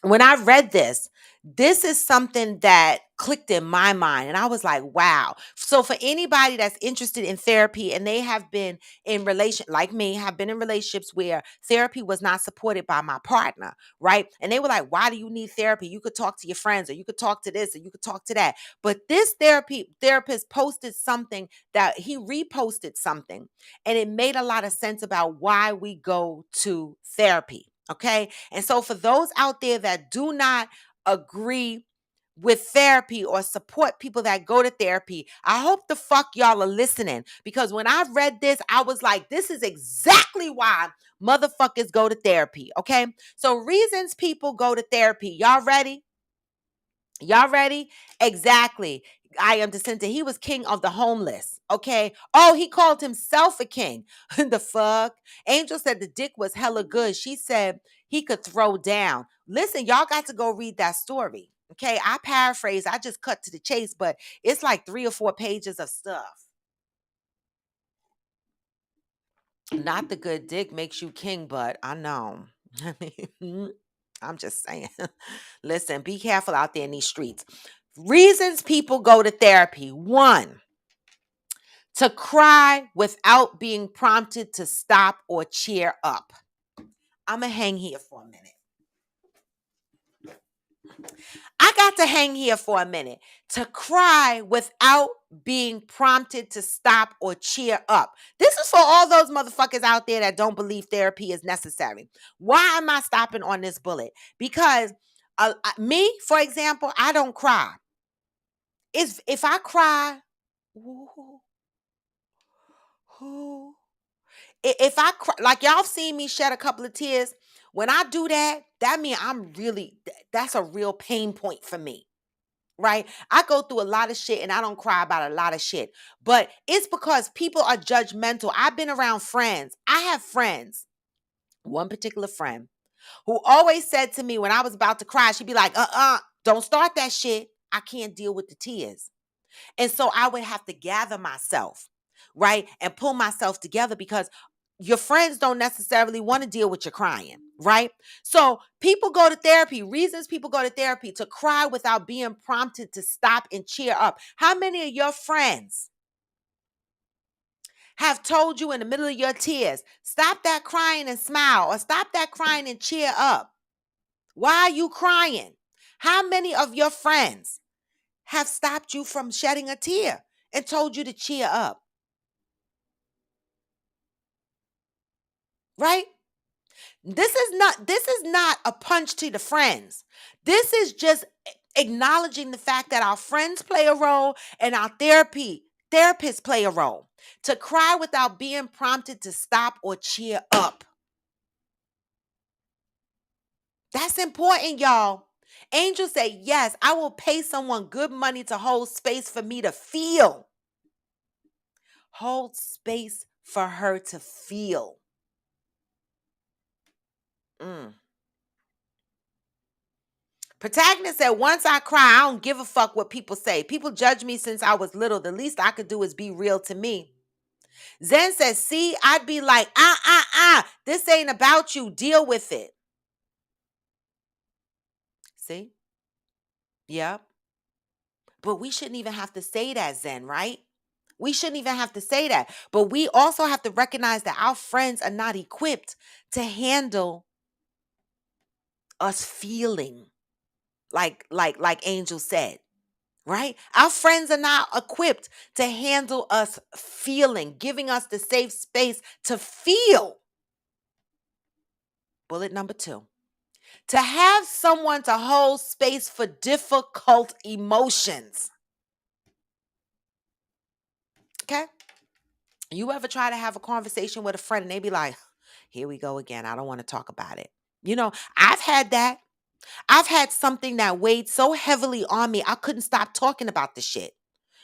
When I read this is something that clicked in my mind. And I was like, wow. So for anybody that's interested in therapy and they have been in like me, have been in relationships where therapy was not supported by my partner, right? And they were like, why do you need therapy? You could talk to your friends, or you could talk to this, or you could talk to that. But this therapist posted something, that he reposted something, and it made a lot of sense about why we go to therapy. Okay. And so for those out there that do not agree with therapy or support people that go to therapy, I hope the fuck y'all are listening, because when I read this, I was like, this is exactly why motherfuckers go to therapy. Okay. So reasons people go to therapy. Y'all ready? Y'all ready? Exactly. I am Jacinta. He was king of the homeless. Okay. Oh, he called himself a king. The fuck? Angel said the dick was hella good. She said he could throw down. Listen, y'all got to go read that story. Okay. I paraphrase. I just cut to the chase, but it's like 3 or 4 pages of stuff. Not the good dick makes you king, but I know. I mean, I'm just saying. Listen, be careful out there in these streets. Reasons people go to therapy. 1, to cry without being prompted to stop or cheer up. I'm going to hang here for a minute. I got to hang here for a minute. To cry without being prompted to stop or cheer up. This is for all those motherfuckers out there that don't believe therapy is necessary. Why am I stopping on this bullet? Because me, for example, I don't cry. If I cry, ooh, ooh, if I cry, like y'all seen me shed a couple of tears, when I do that, that means that's a real pain point for me. Right? I go through a lot of shit and I don't cry about a lot of shit. But it's because people are judgmental. I've been around friends. I have friends, one particular friend, who always said to me when I was about to cry, she'd be like, don't start that shit. I can't deal with the tears. And so I would have to gather myself, right? And pull myself together, because your friends don't necessarily want to deal with your crying, right? So people go to therapy. Reasons people go to therapy: to cry without being prompted to stop and cheer up. How many of your friends have told you in the middle of your tears, stop that crying and smile, or stop that crying and cheer up? Why are you crying? How many of your friends have stopped you from shedding a tear and told you to cheer up? Right? This is not a punch to the friends. This is just acknowledging the fact that our friends play a role and our therapists play a role. To cry without being prompted to stop or cheer up. That's important, y'all. Angel said, yes, I will pay someone good money to hold space for me to feel. Hold space for her to feel. Mm. Protagonist said, once I cry, I don't give a fuck what people say. People judge me since I was little. The least I could do is be real to me. Zen says, see, I'd be like, this ain't about you. Deal with it. See? Yep. But we shouldn't even have to say that, Zen, right? We shouldn't even have to say that. But we also have to recognize that our friends are not equipped to handle us feeling like Angel said. Right? Our friends are not equipped to handle us feeling, giving us the safe space to feel. Bullet number 2. To have someone to hold space for difficult emotions. Okay? You ever try to have a conversation with a friend and they be like, here we go again. I don't want to talk about it. I've had that. I've had something that weighed so heavily on me, I couldn't stop talking about the shit.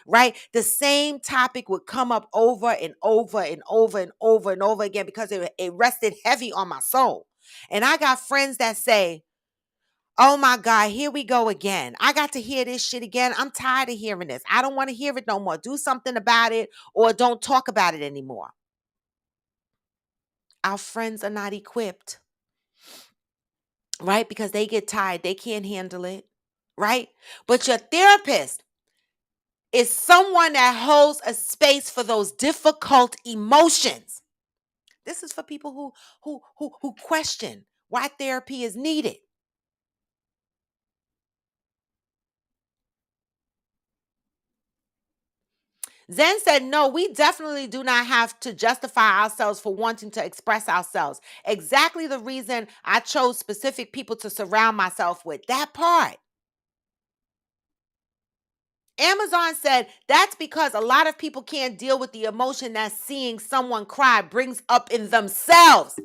Right? The same topic would come up over and over and over and over and over again because it rested heavy on my soul. And I got friends that say, oh my God, here we go again. I got to hear this shit again. I'm tired of hearing this. I don't want to hear it no more. Do something about it, or don't talk about it anymore. Our friends are not equipped, right? Because they get tired. They can't handle it. right? But your therapist is someone that holds a space for those difficult emotions. This is for people who question why therapy is needed. Zen said, no, we definitely do not have to justify ourselves for wanting to express ourselves. Exactly the reason I chose specific people to surround myself with. That part. Amazon said that's because a lot of people can't deal with the emotion that seeing someone cry brings up in themselves.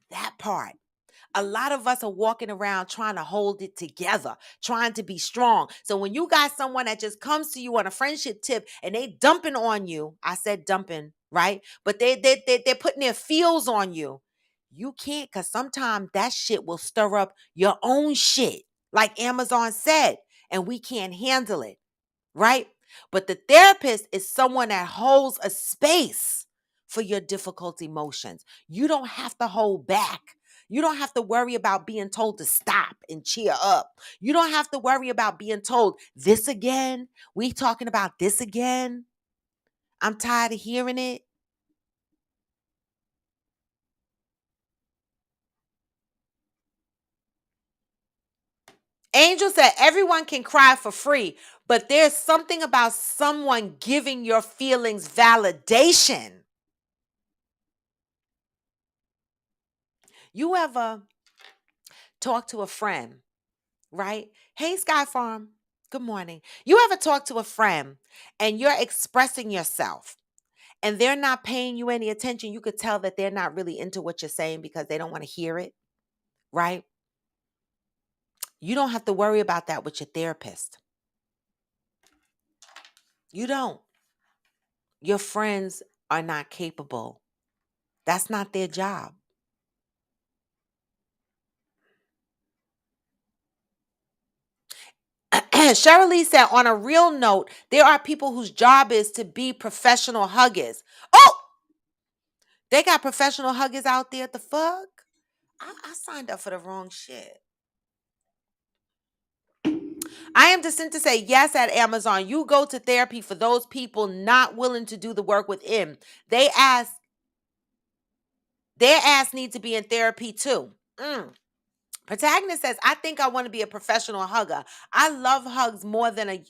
That part. A lot of us are walking around trying to hold it together, trying to be strong. So when you got someone that just comes to you on a friendship tip and they dumping on you, I said dumping, right? But they're putting their feels on you. You can't, because sometimes that shit will stir up your own shit, like Amazon said, and we can't handle it, right? But the therapist is someone that holds a space for your difficult emotions. You don't have to hold back. You don't have to worry about being told to stop and cheer up. You don't have to worry about being told this again. We talking about this again. I'm tired of hearing it. Angel said everyone can cry for free, but there's something about someone giving your feelings validation. You ever talk to a friend, right? Hey, Sky Farm. Good morning. You ever talk to a friend and you're expressing yourself and they're not paying you any attention? You could tell that they're not really into what you're saying because they don't want to hear it, right? You don't have to worry about that with your therapist. You don't. Your friends are not capable. That's not their job. Cheryl said, on a real note, there are people whose job is to be professional huggers. Oh, they got professional huggers out there. The fuck? I signed up for the wrong shit. I am destined to say yes at Amazon. You go to therapy for those people not willing to do the work within. Their ass need to be in therapy too. Protagonist says, I think I want to be a professional hugger. I love hugs more than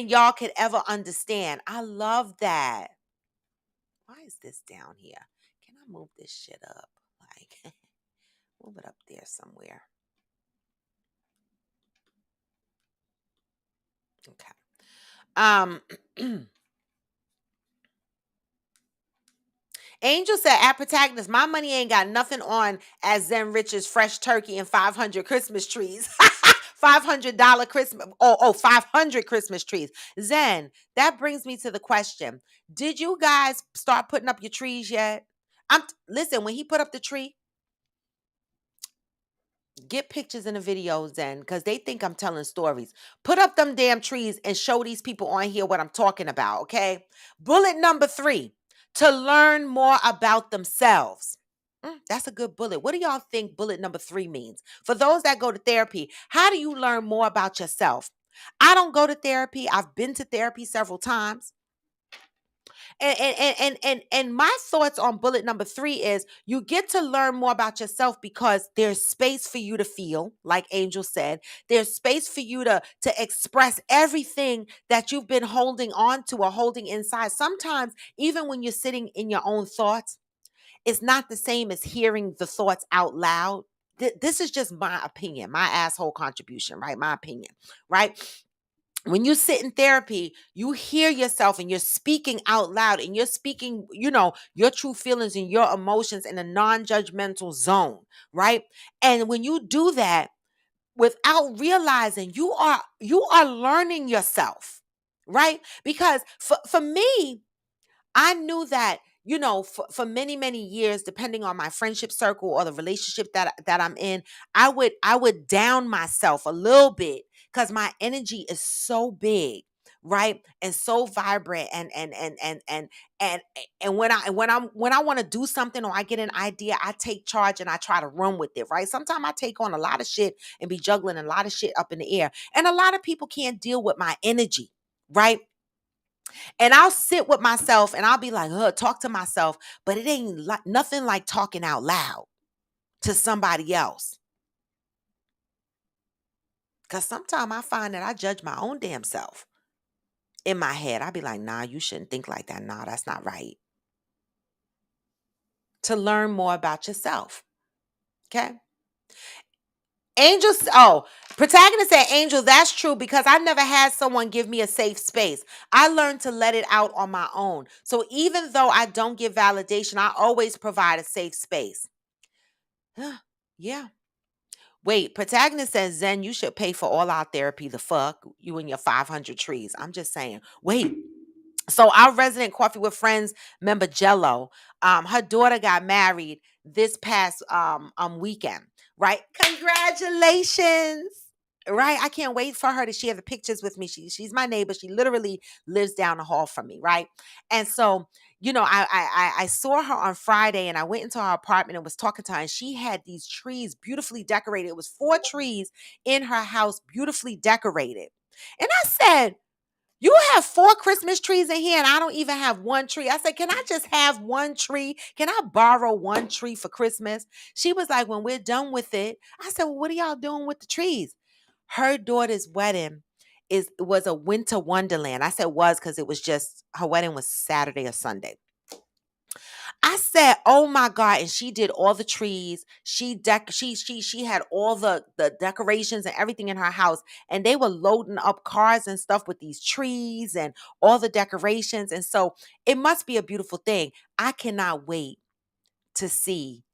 y'all could ever understand. I love that. Why is this down here? Can I move this shit up? Like, move it up there somewhere. Okay. Angel said, at Protagonist, my money ain't got nothing on as Zen Rich's fresh turkey and 500 Christmas trees. $500 Christmas, 500 Christmas trees. Zen, that brings me to the question. Did you guys start putting up your trees yet? Listen, when he put up the tree, get pictures in the videos then, because they think I'm telling stories. Put up them damn trees and show these people on here what I'm talking about, okay? Bullet number 3, to learn more about themselves. That's a good bullet. What do y'all think bullet number 3 means? For those that go to therapy, how do you learn more about yourself? I don't go to therapy. I've been to therapy several times. And my thoughts on bullet number 3 is you get to learn more about yourself because there's space for you to feel, like Angel said. There's space for you to express everything that you've been holding on to or holding inside. Sometimes, even when you're sitting in your own thoughts, it's not the same as hearing the thoughts out loud. This is just my opinion, my asshole contribution, right? My opinion, right? When you sit in therapy, you hear yourself and you're speaking out loud and you're speaking, your true feelings and your emotions in a non-judgmental zone, right? And when you do that without realizing, you are learning yourself, right? Because for me, I knew that, for many, many years, depending on my friendship circle or the relationship that I'm in, I would down myself a little bit because my energy is so big. right? And so vibrant and and when I want to do something or I get an idea, I take charge and I try to run with it, right? Sometimes I take on a lot of shit and be juggling a lot of shit up in the air. And a lot of people can't deal with my energy, right? And I'll sit with myself and I'll be like, talk to myself, but it ain't like nothing like talking out loud to somebody else. Cause sometimes I find that I judge my own damn self in my head. I'll be like, nah, you shouldn't think like that. Nah, that's not right. To learn more about yourself. Okay. Angels, oh, protagonist said, Angel, that's true because I never had someone give me a safe space. I learned to let it out on my own. So even though I don't give validation, I always provide a safe space. Yeah. Wait, protagonist says, Zen, you should pay for all our therapy. The fuck? You and your 500 trees. I'm just saying. Wait. So our resident Coffee with Friends member Jello, her daughter got married this past weekend, right? Congratulations. Right? I can't wait for her to share the pictures with me. She's my neighbor. She literally lives down the hall from me, right? And so, I saw her on Friday and I went into her apartment and was talking to her, and she had these trees beautifully decorated. It was 4 trees in her house, beautifully decorated. And I said, you have 4 Christmas trees in here and I don't even have one tree. I said, can I just have one tree? Can I borrow one tree for Christmas? She was like, when we're done with it. I said, well, what are y'all doing with the trees? Her daughter's wedding was a winter wonderland. I said was because it was just her wedding was Saturday or Sunday. I said, "Oh my God!" And she did all the trees. She had all the decorations and everything in her house, and they were loading up cars and stuff with these trees and all the decorations. And so it must be a beautiful thing. I cannot wait to see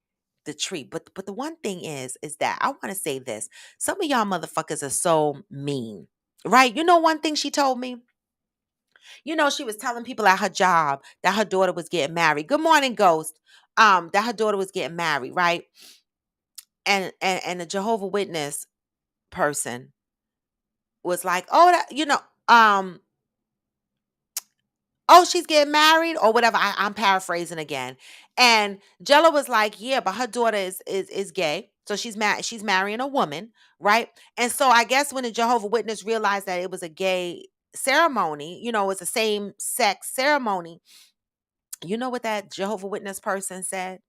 the tree. But the one thing is that I want to say this: some of y'all motherfuckers are so mean, right? You know, one thing she told me. She was telling people at her job that her daughter was getting married. Good morning, Ghost. That her daughter was getting married, right? And the Jehovah Witness person was like, oh, oh, she's getting married or whatever. I'm paraphrasing again. And Jella was like, yeah, but her daughter is gay. So she's marrying a woman, right? And so I guess when the Jehovah Witness realized that it was a gay ceremony, it's a same sex ceremony. You know what that Jehovah Witness person said?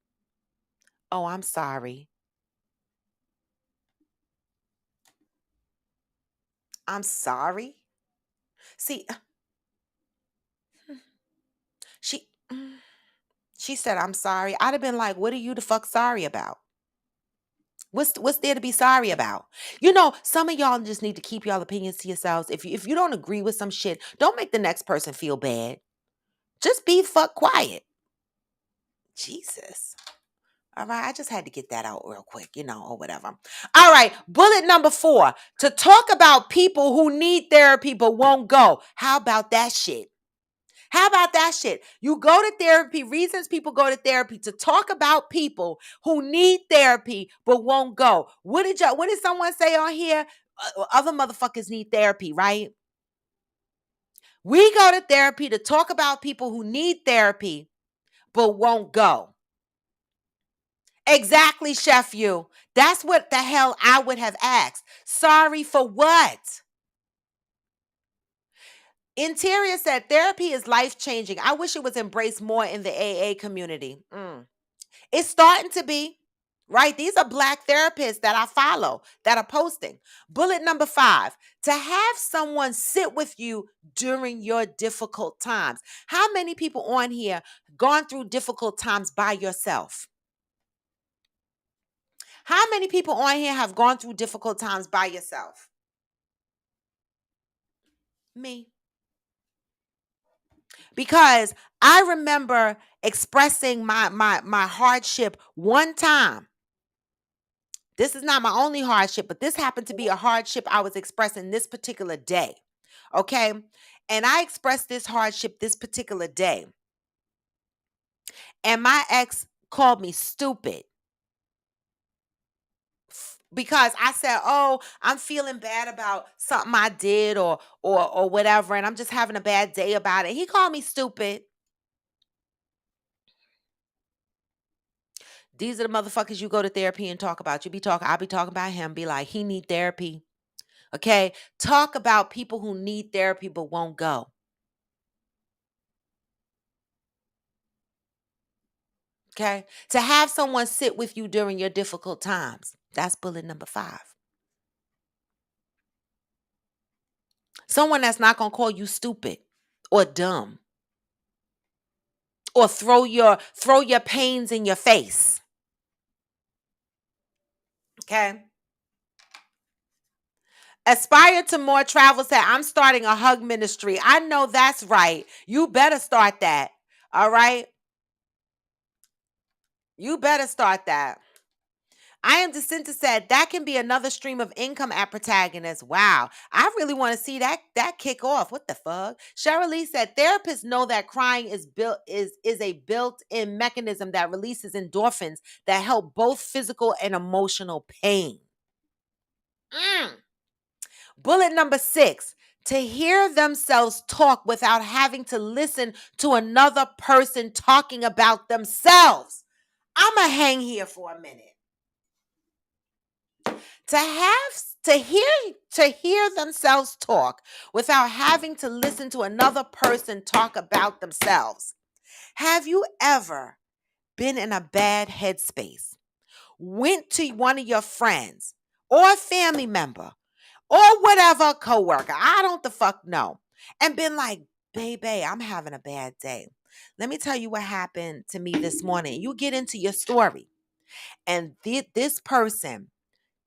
Oh, I'm sorry. I'm sorry. See, she she said, I'm sorry. I'd have been like, what are you the fuck sorry about? What's there to be sorry about? Some of y'all just need to keep y'all opinions to yourselves. If you don't agree with some shit, don't make the next person feel bad. Just be fuck quiet. Jesus. All right, I just had to get that out real quick, or whatever. All right, bullet number 4. To talk about people who need therapy but won't go. How about that shit? How about that shit? You go to therapy, reasons people go to therapy to talk about people who need therapy but won't go. What did someone say on here? Other motherfuckers need therapy, right? We go to therapy to talk about people who need therapy but won't go. Exactly, Chef You. That's what the hell I would have asked. Sorry for what? Interior said therapy is life changing. I wish it was embraced more in the AA community. It's starting to be, right? These are Black therapists that I follow that are posting. Bullet number 5, to have someone sit with you during your difficult times. How many people on here gone through difficult times by yourself? How many people on here have gone through difficult times by yourself? Me. Because I remember expressing my hardship one time. This is not my only hardship, but this happened to be a hardship I was expressing this particular day. Okay? And I expressed this hardship this particular day. And my ex called me stupid. because I said, "Oh, I'm feeling bad about something I did or whatever, and I'm just having a bad day about it." He called me stupid. These are the motherfuckers you go to therapy and talk about. I'll be talking about him, be like, he need therapy. Okay? Talk about people who need therapy but won't go. Okay? To have someone sit with you during your difficult times. That's bullet number 5. Someone that's not going to call you stupid or dumb or throw your pains in your face. Okay? Aspire to more travel. Said, I'm starting a hug ministry. I know that's right. You better start that. All right? You better start that. I am Jacinta said that can be another stream of income at Protagonist. Wow. I really want to see that kick off. What the fuck? Cheryl Lee said therapists know that crying is a built-in mechanism that releases endorphins that help both physical and emotional pain. Bullet number 6. To hear themselves talk without having to listen to another person talking about themselves. I'ma hang here for a minute. To hear themselves talk without having to listen to another person talk about themselves. Have you ever been in a bad headspace, went to one of your friends or a family member or whatever, coworker, I don't the fuck know, and been like, baby, I'm having a bad day. Let me tell you what happened to me this morning. You get into your story, and this person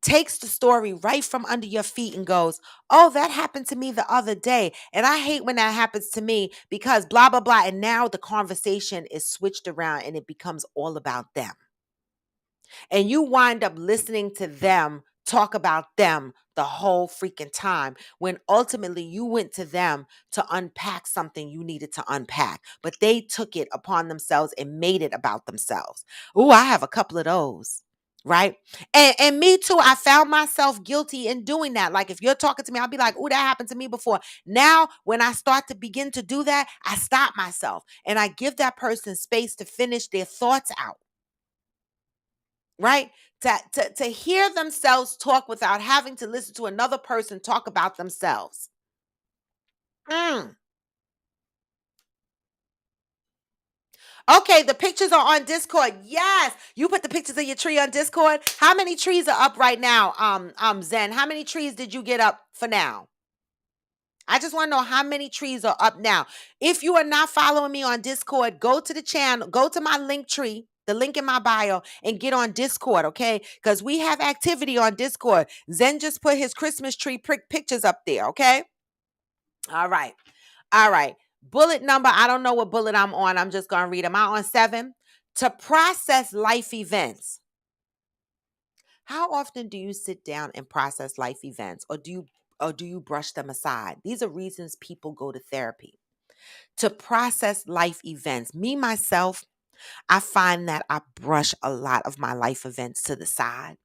takes the story right from under your feet and goes, "Oh, that happened to me the other day. And I hate when that happens to me because blah, blah, blah." And now the conversation is switched around and it becomes all about them. And you wind up listening to them talk about them the whole freaking time when ultimately you went to them to unpack something you needed to unpack, but they took it upon themselves and made it about themselves. Ooh, I have a couple of those. Right. And me too. I found myself guilty in doing that. Like if you're talking to me, I'll be like, "Oh, that happened to me before." Now, when I start to begin to do that, I stop myself and I give that person space to finish their thoughts out. Right? To hear themselves talk without having to listen to another person talk about themselves. Mm. Okay, the pictures are on Discord. Yes, you put the pictures of your tree on Discord. How many trees are up right now? Zen, how many trees did you get up for now? I just want to know how many trees are up now. If you are not following me on Discord, go to the channel, go to my link tree, the link in my bio, and get on Discord, okay? Because we have activity on Discord. Zen just put his Christmas tree pictures up there, okay? All right. All right. Bullet number, I don't know what bullet I'm on. I'm just going to read them out on 7. To process life events. How often do you sit down and process life events, or do you brush them aside? These are reasons people go to therapy. To process life events. Me myself, I find that I brush a lot of my life events to the side.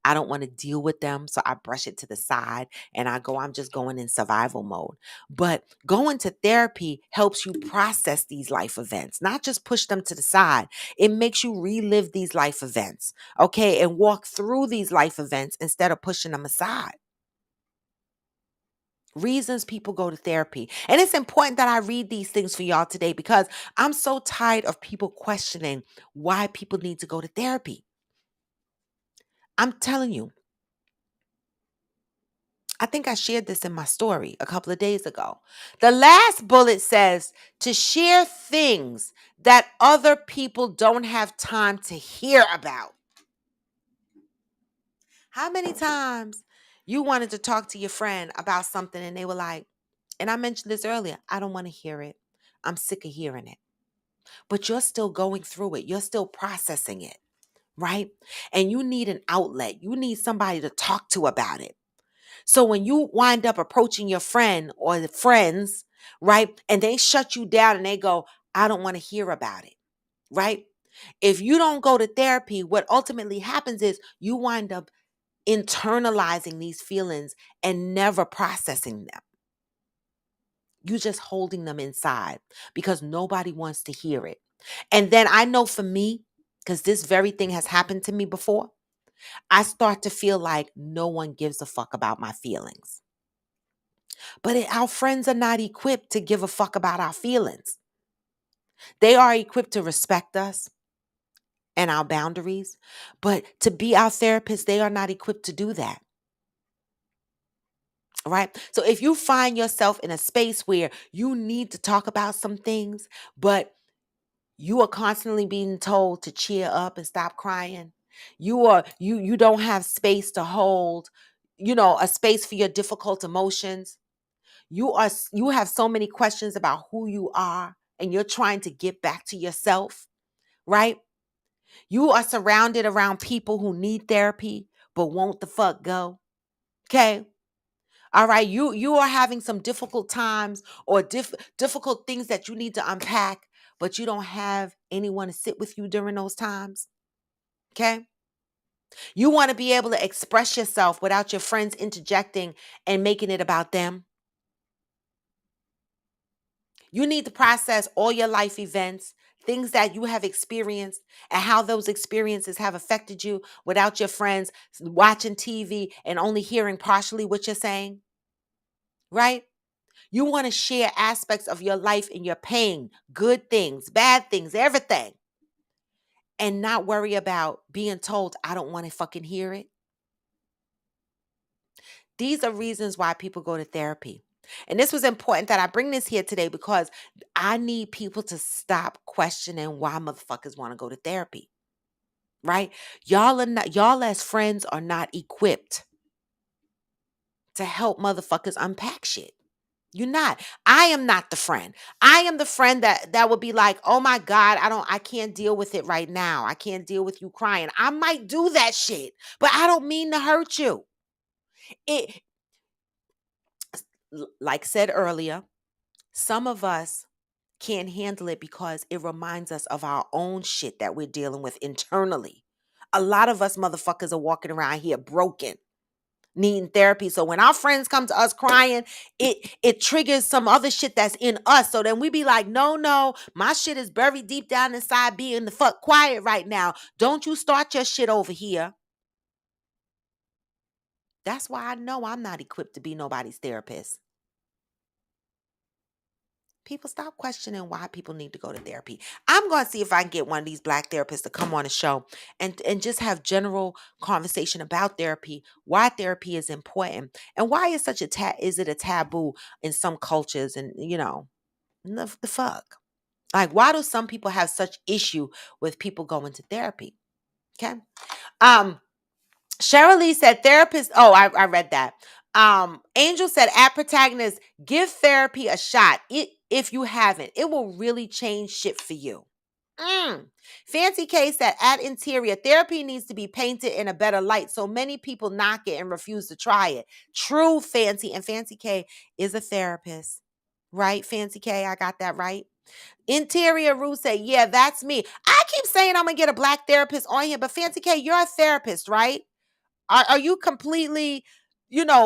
I don't want to deal with them, so I brush it to the side and I'm just going in survival mode. But going to therapy helps you process these life events, not just push them to the side. It makes you relive these life events, okay, and walk through these life events instead of pushing them aside. Reasons people go to therapy. And it's important that I read these things for y'all today because I'm so tired of people questioning why people need to go to therapy. I'm telling you, I think I shared this in my story a couple of days ago. The last bullet says to share things that other people don't have time to hear about. How many times you wanted to talk to your friend about something and they were like, and I mentioned this earlier, "I don't want to hear it. I'm sick of hearing it." But you're still going through it. You're still processing it, right? And you need an outlet. You need somebody to talk to about it. So when you wind up approaching your friend or the friends, right, and they shut you down and they go, "I don't want to hear about it," right? If you don't go to therapy, what ultimately happens is you wind up internalizing these feelings and never processing them. You're just holding them inside because nobody wants to hear it. And then I know for me, because this very thing has happened to me before, I start to feel like no one gives a fuck about my feelings. But our friends are not equipped to give a fuck about our feelings. They are equipped to respect us and our boundaries, but to be our therapist, they are not equipped to do that. Right? So if you find yourself in a space where you need to talk about some things, but you are constantly being told to cheer up and stop crying, you don't have space to hold, a space for your difficult emotions. You have so many questions about who you are and you're trying to get back to yourself, right? You are surrounded around people who need therapy but won't the fuck go. Okay? All right, you are having some difficult times or difficult things that you need to unpack, but you don't have anyone to sit with you during those times. Okay? You want to be able to express yourself without your friends interjecting and making it about them. You need to process all your life events, things that you have experienced, and how those experiences have affected you without your friends watching TV and only hearing partially what you're saying, right? You want to share aspects of your life and your pain, good things, bad things, everything, and not worry about being told, I don't want to fucking hear it. These are reasons why people go to therapy. And this was important that I bring this here today because I need people to stop questioning why motherfuckers want to go to therapy. Right? Y'all as friends are not equipped to help motherfuckers unpack shit. You're not. I am not the friend. I am the friend that would be like, "Oh my God, I can't deal with it right now. I can't deal with you crying." I might do that shit, but I don't mean to hurt you. It like said earlier, some of us can't handle it because it reminds us of our own shit that we're dealing with internally. A lot of us motherfuckers are walking around here broken, needing therapy. So when our friends come to us crying, it triggers some other shit that's in us. So then we be like, no, my shit is buried deep down inside being the fuck quiet right now. Don't you start your shit over here. That's why I know I'm not equipped to be nobody's therapist. People stop questioning why people need to go to therapy. I'm going to see if I can get one of these black therapists to come on the show and just have general conversation about therapy, why therapy is important, and why it's such is it a taboo in some cultures and the fuck. Like why do some people have such issue with people going to therapy? Okay. Um Cheryl Lee said therapist. Oh, I read that. Angel said at protagonist, give therapy a shot. If you haven't, it will really change shit for you. Fancy K said at interior, therapy needs to be painted in a better light. So many people knock it and refuse to try it. True, Fancy. And Fancy K is a therapist. Right, Fancy K? I got that right. Interior Rue said, yeah, that's me. I keep saying I'm going to get a black therapist on here, but Fancy K, you're a therapist, right? Are you completely,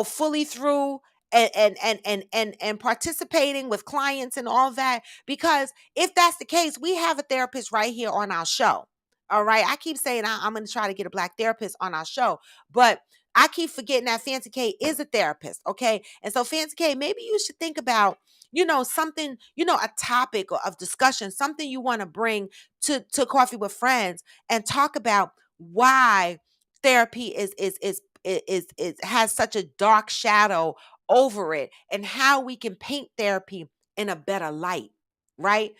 fully through and participating with clients and all that? Because if that's the case, we have a therapist right here on our show. All right. I keep saying I'm going to try to get a black therapist on our show, but I keep forgetting that Fancy K is a therapist. Okay. And so Fancy K, maybe you should think about, something, a topic of discussion, something you want to bring to Coffee with Friends and talk about why therapy is has such a dark shadow over it and how we can paint therapy in a better light, right?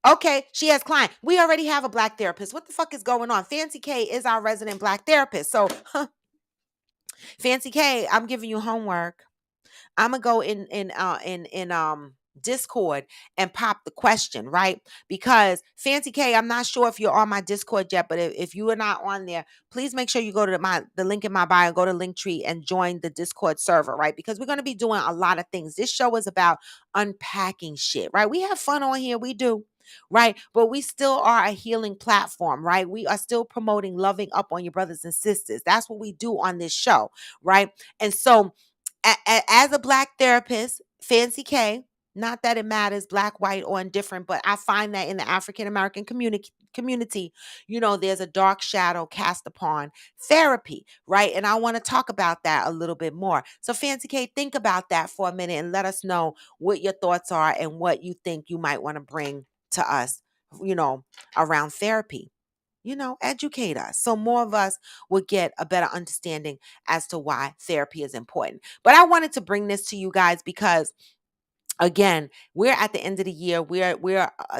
Okay, she has client. We already have a black therapist. What the fuck is going on? Fancy K is our resident black therapist. So, Fancy K, I'm giving you homework. I'm gonna go in Discord and pop the question, right? Because Fancy K, I'm not sure if you're on my Discord yet, but if you are not on there, please make sure you go to the link in my bio, go to Linktree and join the Discord server, right? Because we're gonna be doing a lot of things. This show is about unpacking shit, right? We have fun on here, we do. right? But we still are a healing platform, right? We are still promoting loving up on your brothers and sisters. That's what we do on this show, right? And so, as a Black therapist, Fancy K, not that it matters, Black, white, or indifferent, but I find that in the African American community, there's a dark shadow cast upon therapy, right? And I want to talk about that a little bit more. So, Fancy K, think about that for a minute and let us know what your thoughts are and what you think you might want to bring to us, around therapy. Educate us so more of us will get a better understanding as to why therapy is important. But I wanted to bring this to you guys because, again, we're at the end of the year. We're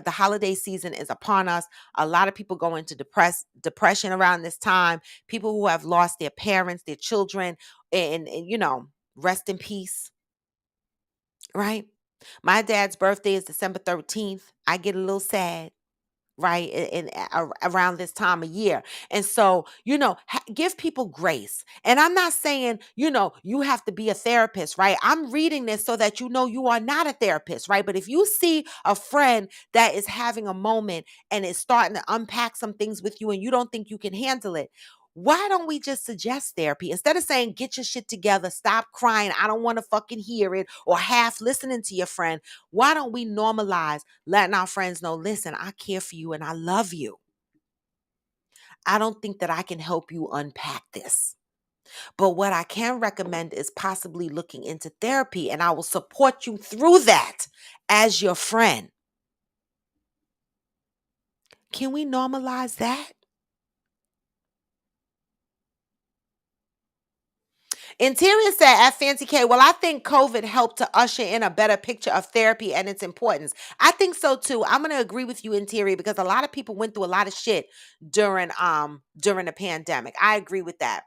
the holiday season is upon us. A lot of people go into depression around this time. People who have lost their parents, their children, and rest in peace, right? My dad's birthday is December 13th. I get a little sad, right, around this time of year. And so, give people grace. And I'm not saying, you have to be a therapist, right? I'm reading this so that you are not a therapist, right? But if you see a friend that is having a moment and is starting to unpack some things with you and you don't think you can handle it, why don't we just suggest therapy instead of saying, get your shit together, stop crying, I don't want to fucking hear it, or half listening to your friend? Why don't we normalize letting our friends know, listen, I care for you and I love you. I don't think that I can help you unpack this. But what I can recommend is possibly looking into therapy, and I will support you through that as your friend. Can we normalize that? Interior said at Fancy K, well, I think COVID helped to usher in a better picture of therapy and its importance. I think so too. I'm gonna agree with you, Interior, because a lot of people went through a lot of shit during the pandemic. I agree with that.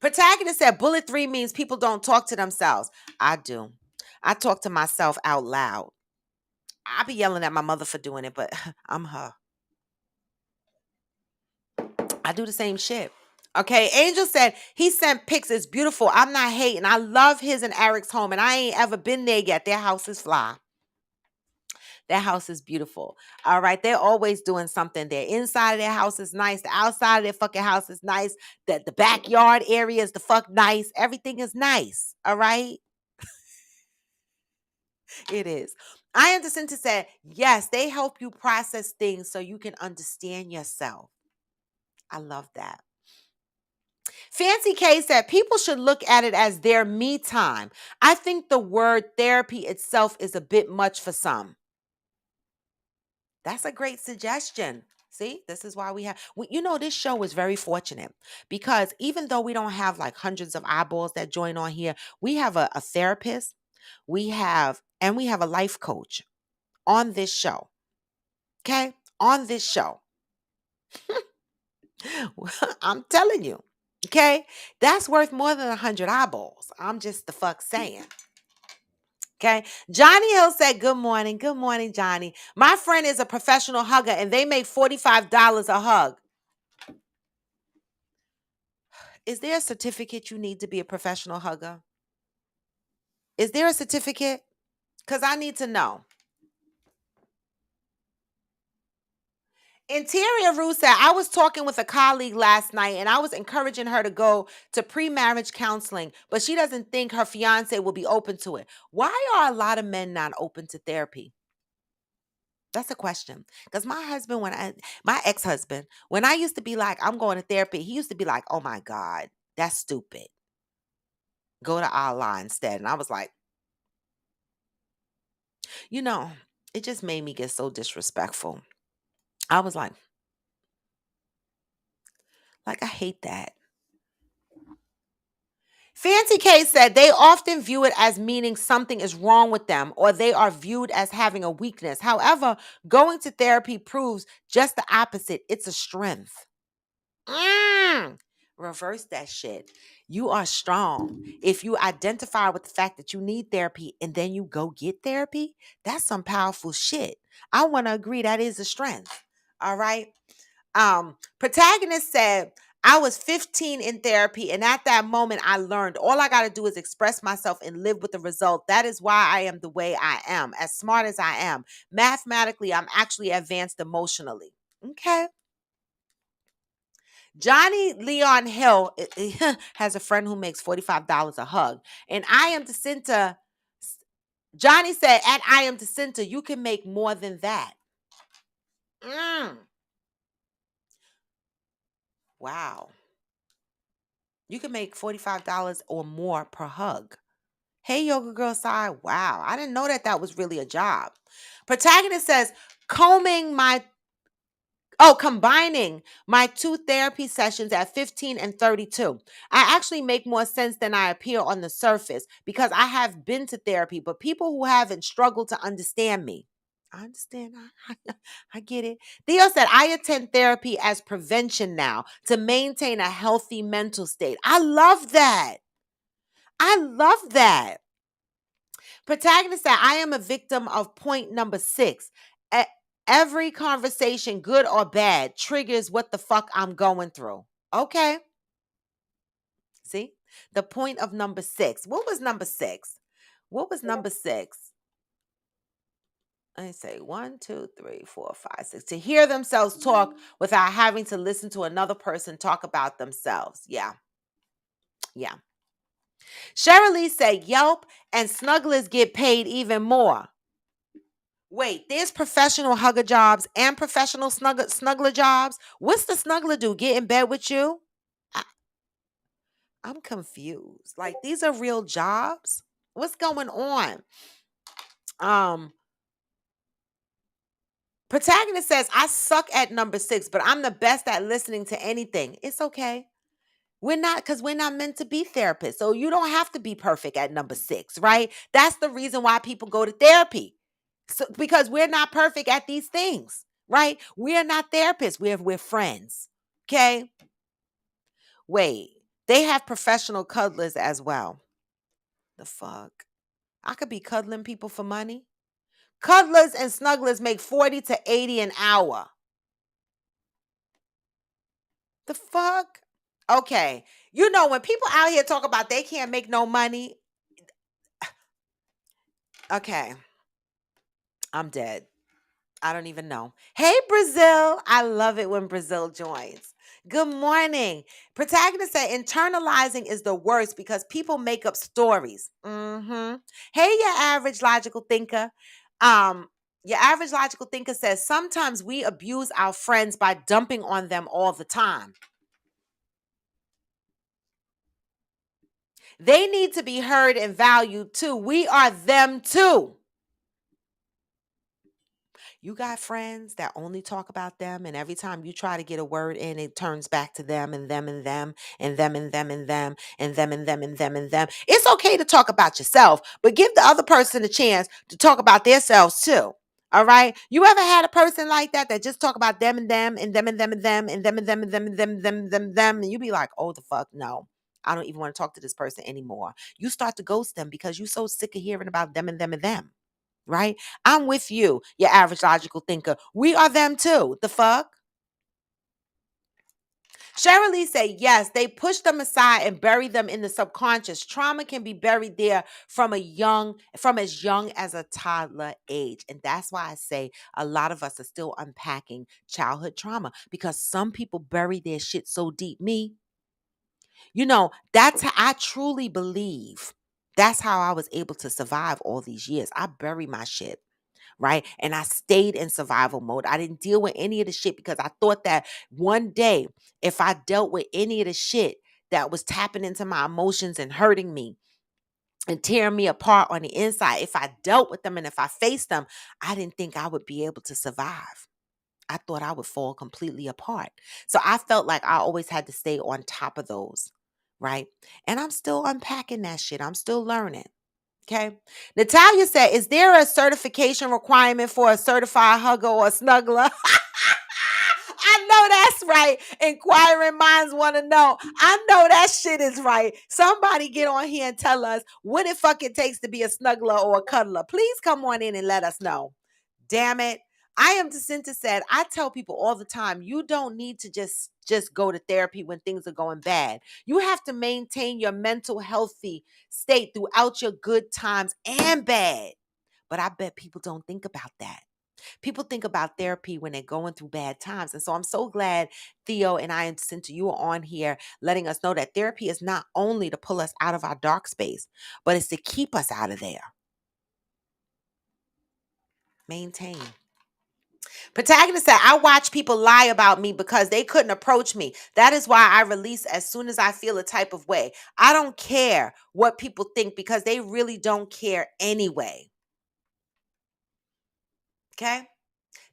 Protagonist said bullet 3 means people don't talk to themselves. I do. I talk to myself out loud. I be yelling at my mother for doing it, but I'm her. I do the same shit. Okay, Angel said he sent pics. It's beautiful. I'm not hating. I love his and Eric's home, and I ain't ever been there yet. Their house is fly. Their house is beautiful. All right, they're always doing something. Their inside of their house is nice. The outside of their fucking house is nice. The backyard area is the fuck nice. Everything is nice. All right, it is. I Anderson to say yes. They help you process things so you can understand yourself. I love that. Fancy K said people should look at it as their me time. I think the word therapy itself is a bit much for some. That's a great suggestion. See, this is why this show is very fortunate because even though we don't have like hundreds of eyeballs that join on here, we have a therapist, we have a life coach on this show. Okay? On this show. I'm telling you. Okay? That's worth more than 100 eyeballs. I'm just the fuck saying. Okay. Johnny Hill said, good morning. Good morning, Johnny. My friend is a professional hugger and they make $45 a hug. Is there a certificate you need to be a professional hugger? Is there a certificate? Because I need to know. Interior Rue said, I was talking with a colleague last night and I was encouraging her to go to pre-marriage counseling, but she doesn't think her fiance will be open to it. Why are a lot of men not open to therapy? That's a question. Because my ex-husband, when I used to be like, I'm going to therapy, he used to be like, oh my God, that's stupid. Go to Allah instead. And I was like, it just made me get so disrespectful. I was like, I hate that. Fancy K said they often view it as meaning something is wrong with them or they are viewed as having a weakness. However, going to therapy proves just the opposite. It's a strength. Reverse that shit. You are strong. If you identify with the fact that you need therapy and then you go get therapy, that's some powerful shit. I want to agree that is a strength. All right. Protagonist said, I was 15 in therapy, and at that moment, I learned all I got to do is express myself and live with the result. That is why I am the way I am, as smart as I am. Mathematically, I'm actually advanced emotionally. Okay. Johnny Leon Hill has a friend who makes $45 a hug. And I am the center. Johnny said, at I am the center, you can make more than that. Wow. You can make $45 or more per hug. Hey, Yoga Girl side. Wow. I didn't know that was really a job. Protagonist says, combining my 2 therapy sessions at 15 and 32. I actually make more sense than I appear on the surface because I have been to therapy, but people who haven't struggle to understand me. I understand. I get it. Theo said, I attend therapy as prevention now to maintain a healthy mental state. I love that. I love that. Protagonist said, I am a victim of point number 6. Every conversation, good or bad, triggers what the fuck I'm going through. Okay. See? The point of number 6. What was number 6? What was number 6? I say 1, 2, 3, 4, 5, 6. To hear themselves talk without having to listen to another person talk about themselves. Yeah. Yeah. Cheryl said Yelp and Snugglers get paid even more. Wait, there's professional hugger jobs and professional snuggler jobs. What's the snuggler do? Get in bed with you? I'm confused. Like, these are real jobs? What's going on? Protagonist says, I suck at number 6, but I'm the best at listening to anything. It's okay. We're not meant to be therapists. So you don't have to be perfect at number 6, right? That's the reason why people go to therapy. So, because we're not perfect at these things, right? We're not therapists. We're friends. Okay. Wait, they have professional cuddlers as well. The fuck? I could be cuddling people for money. Cuddlers and snugglers make 40 to 80 an hour. The fuck? Okay. You know, when people out here talk about they can't make no money. Okay. I'm dead. I don't even know. Hey, Brazil. I love it when Brazil joins. Good morning. Protagonist said internalizing is the worst because people make up stories. Hey, your average logical thinker. Your average logical thinker says sometimes we abuse our friends by dumping on them all the time. They need to be heard and valued too. We are them too. You got friends that only talk about them, and every time you try to get a word in, it turns back to them and them and them and them and them and them and them and them and them and them. It's okay to talk about yourself, but give the other person a chance to talk about themselves too. All right. You ever had a person like that just talk about them and them and them and them and them and them and them and them and them and them and them and them, and you be like, oh the fuck no. I don't even want to talk to this person anymore. You start to ghost them because you're so sick of hearing about them and them and them. Right? I'm with you, your average logical thinker. We are them too. The fuck? Cheryl Lee said, yes, they push them aside and bury them in the subconscious. Trauma can be buried there from as young as a toddler age. And that's why I say a lot of us are still unpacking childhood trauma because some people bury their shit so deep. That's how I truly believe. That's how I was able to survive all these years. I bury my shit. Right. And I stayed in survival mode. I didn't deal with any of the shit because I thought that one day, if I dealt with any of the shit that was tapping into my emotions and hurting me and tearing me apart on the inside, if I dealt with them and if I faced them, I didn't think I would be able to survive. I thought I would fall completely apart. So I felt like I always had to stay on top of those. Right. And I'm still unpacking that shit. I'm still learning. Okay. Natalia said, is there a certification requirement for a certified hugger or a snuggler? I know that's right. Inquiring minds want to know. I know that shit is right. Somebody get on here and tell us what it fucking takes to be a snuggler or a cuddler. Please come on in and let us know. Damn it. I Am Jacinta said, I tell people all the time, you don't need to just go to therapy when things are going bad. You have to maintain your mental healthy state throughout your good times and bad. But I bet people don't think about that. People think about therapy when they're going through bad times. And so I'm so glad Theo and I and Jacinta, you are on here letting us know that therapy is not only to pull us out of our dark space, but it's to keep us out of there. Maintain. Protagonist said, I watch people lie about me because they couldn't approach me. That is why I release as soon as I feel a type of way. I don't care what people think because they really don't care anyway. Okay?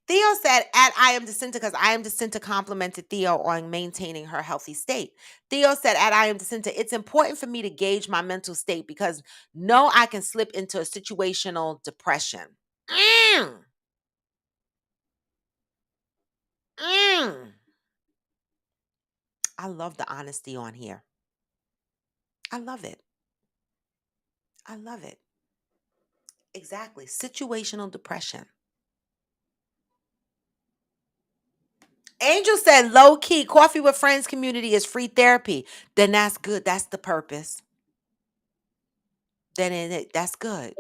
Theo said, at I Am Jacinta, because I Am Jacinta complimented Theo on maintaining her healthy state. Theo said, at I Am Jacinta, it's important for me to gauge my mental state because no, I can slip into a situational depression. Mm. Mm. I love the honesty on here. I love it. I love it. Exactly. Situational depression. Angel said, low key, coffee with friends community is free therapy. Then that's good. That's the purpose. That's good.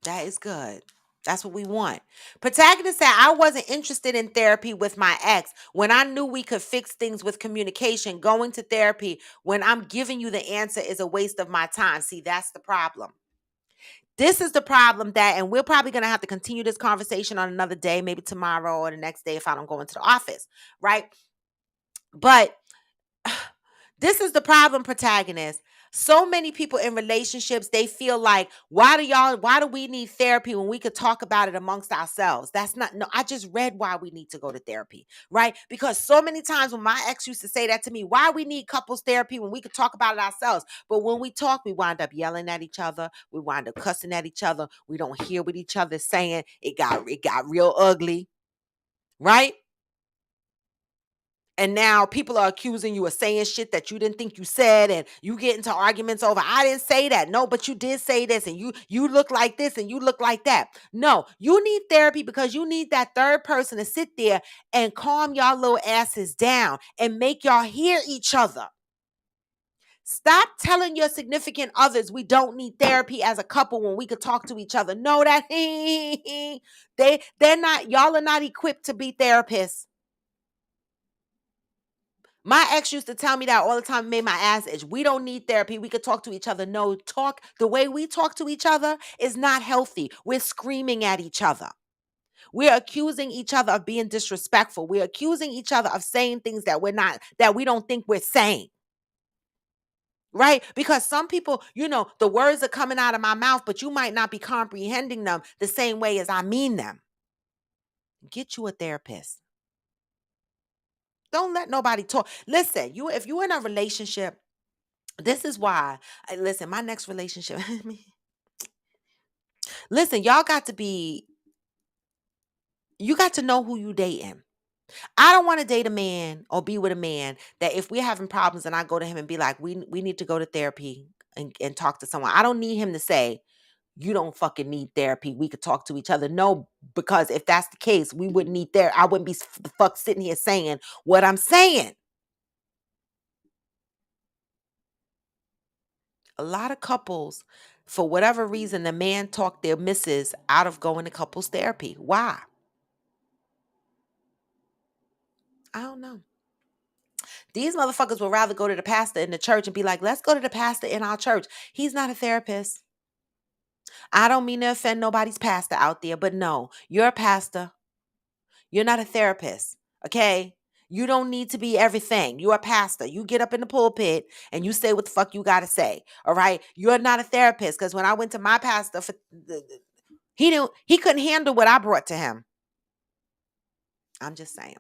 That is good. That's what we want. Protagonist said, I wasn't interested in therapy with my ex. When I knew we could fix things with communication, going to therapy when I'm giving you the answer is a waste of my time. See, that's the problem. This is the problem and we're probably going to have to continue this conversation on another day, maybe tomorrow or the next day if I don't go into the office, right? But this is the problem, protagonist. So many people in relationships, they feel like, why do we need therapy when we could talk about it amongst ourselves? That's not, no, I just read why we need to go to therapy, right? Because so many times when my ex used to say that to me, why we need couples therapy when we could talk about it ourselves? But when we talk, we wind up yelling at each other. We wind up cussing at each other. We don't hear what each other's saying. It got real ugly, right? And now people are accusing you of saying shit that you didn't think you said, and you get into arguments over, I didn't say that. No, but you did say this, and you look like this and you look like that. No, you need therapy because you need that third person to sit there and calm y'all little asses down and make y'all hear each other. Stop telling your significant others we don't need therapy as a couple when we could talk to each other. No, that they're not, y'all are not equipped to be therapists. My ex used to tell me that all the time, made my ass itch. We don't need therapy. We could talk to each other. No, the way we talk to each other is not healthy. We're screaming at each other. We're accusing each other of being disrespectful. We're accusing each other of saying things that we don't think we're saying. Right? Because some people, the words are coming out of my mouth, but you might not be comprehending them the same way as I mean them. Get you a therapist. Don't let nobody talk. Listen, if you're in a relationship, this is why. Listen, my next relationship. Listen, you got to know who you dating. I don't want to date a man or be with a man that if we're having problems and I go to him and be like, we need to go to therapy and talk to someone. I don't need him to say, you don't fucking need therapy. We could talk to each other. No, because if that's the case, we wouldn't need therapy. I wouldn't be the fuck sitting here saying what I'm saying. A lot of couples, for whatever reason, the man talked their missus out of going to couples therapy. Why? I don't know. These motherfuckers would rather go to the pastor in the church and be like, let's go to the pastor in our church. He's not a therapist. I don't mean to offend nobody's pastor out there, but no, you're a pastor. You're not a therapist. Okay? You don't need to be everything. You're a pastor. You get up in the pulpit and you say what the fuck you got to say. All right? You're not a therapist because when I went to my pastor, he couldn't handle what I brought to him. I'm just saying.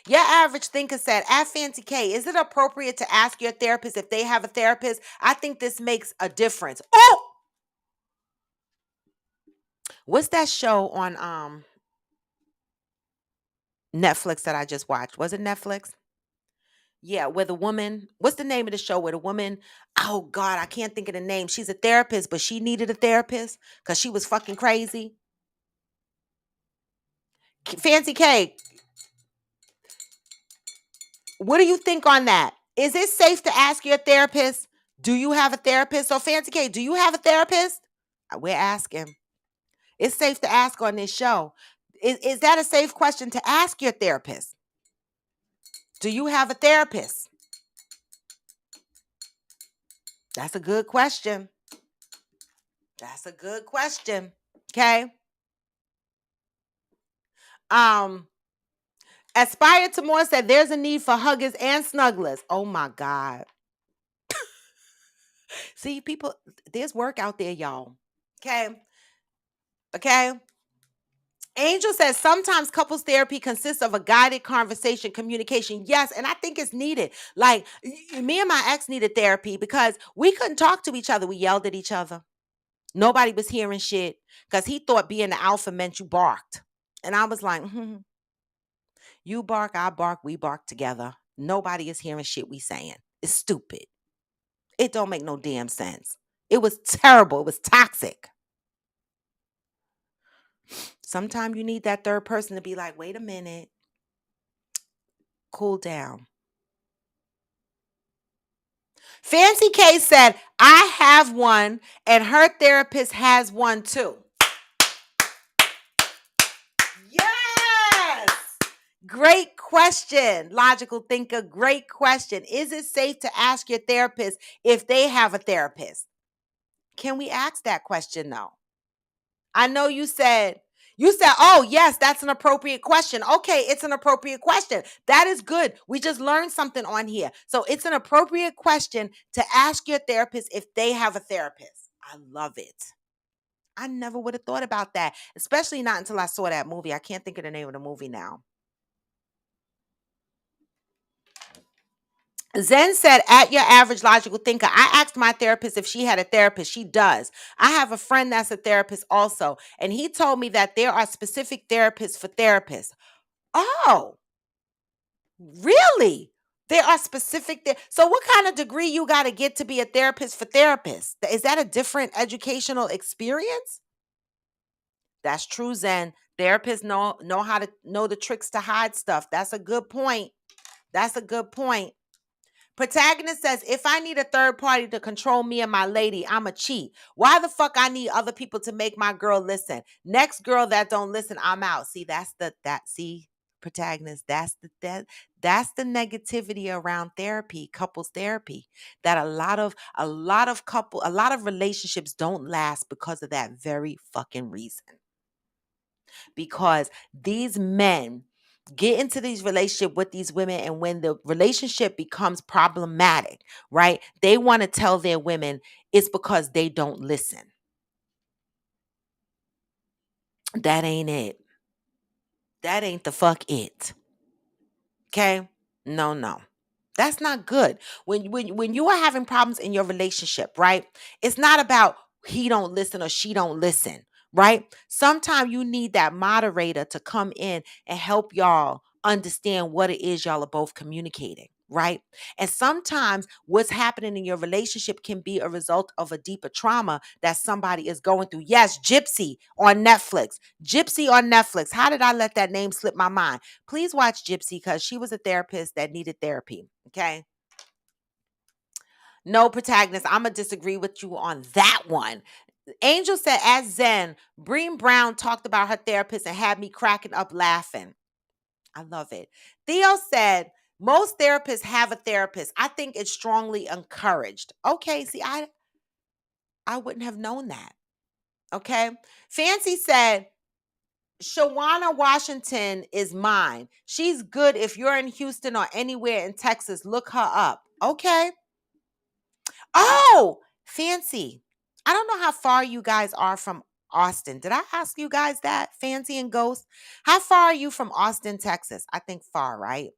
Your average thinker said, at Fancy K, is it appropriate to ask your therapist if they have a therapist? I think this makes a difference. Oh! What's that show on Netflix that I just watched? Was it Netflix? Yeah, where the woman, what's the name of the show where the woman, oh God, I can't think of the name. She's a therapist, but she needed a therapist because she was fucking crazy. Fancy K, what do you think on that? Is it safe to ask your therapist? Do you have a therapist? So, Fancy K, do you have a therapist? We're asking. It's safe to ask on this show. Is that a safe question to ask your therapist? Do you have a therapist? That's a good question. That's a good question. Okay. Um, Aspire to More said there's a need for huggers and snugglers. Oh my God. See, people, there's work out there, y'all. Okay. Okay. Angel says sometimes couples therapy consists of a guided conversation, communication. Yes, and I think it's needed. Like me and my ex needed therapy because we couldn't talk to each other. We yelled at each other. Nobody was hearing shit because he thought being the alpha meant you barked. And I was like, you bark, I bark, we bark together. Nobody is hearing shit we saying. It's stupid. It don't make no damn sense. It was terrible. It was toxic. Sometimes you need that third person to be like, wait a minute, cool down. Fancy K said, I have one and her therapist has one too. Yes. Great question, logical thinker. Great question. Is it safe to ask your therapist if they have a therapist? Can we ask that question though? I know you said, oh, yes, that's an appropriate question. Okay, it's an appropriate question. That is good. We just learned something on here. So it's an appropriate question to ask your therapist if they have a therapist. I love it. I never would have thought about that, especially not until I saw that movie. I can't think of the name of the movie now. Zen said, at your average logical thinker, I asked my therapist if she had a therapist. She does. I have a friend that's a therapist also, and he told me that there are specific therapists for therapists. Oh, really? There are specific so what kind of degree you got to get to be a therapist for therapists? Is that a different educational experience? That's true, Zen. Therapists know how to know the tricks to hide stuff. That's a good point. That's a good point. Protagonist says, if I need a third party to control me and my lady, I'm a cheat. Why the fuck I need other people to make my girl listen? Next girl that don't listen, I'm out. See, protagonist, that's the negativity around therapy, couples therapy. That a lot of relationships don't last because of that very fucking reason. Because these men get into these relationship with these women, and when the relationship becomes problematic, right, they want to tell their women it's because they don't listen. That ain't it. That ain't the fuck it. Okay? No. That's not good. When you are having problems in your relationship, right? It's not about he don't listen or she don't listen, right? Sometimes you need that moderator to come in and help y'all understand what it is y'all are both communicating, right? And sometimes what's happening in your relationship can be a result of a deeper trauma that somebody is going through. Yes, Gypsy on Netflix. Gypsy on Netflix. How did I let that name slip my mind? Please watch Gypsy because she was a therapist that needed therapy. Okay. No, protagonist, I'm going to disagree with you on that one. Angel said, as Zen, Bream Brown talked about her therapist and had me cracking up laughing. I love it. Theo said, most therapists have a therapist. I think it's strongly encouraged. Okay, see, I wouldn't have known that. Okay. Fancy said, Shawana Washington is mine. She's good if you're in Houston or anywhere in Texas. Look her up. Okay. Oh, Fancy. I don't know how far you guys are from Austin. Did I ask you guys that? Fancy and Ghost. How far are you from Austin, Texas? I think far, right?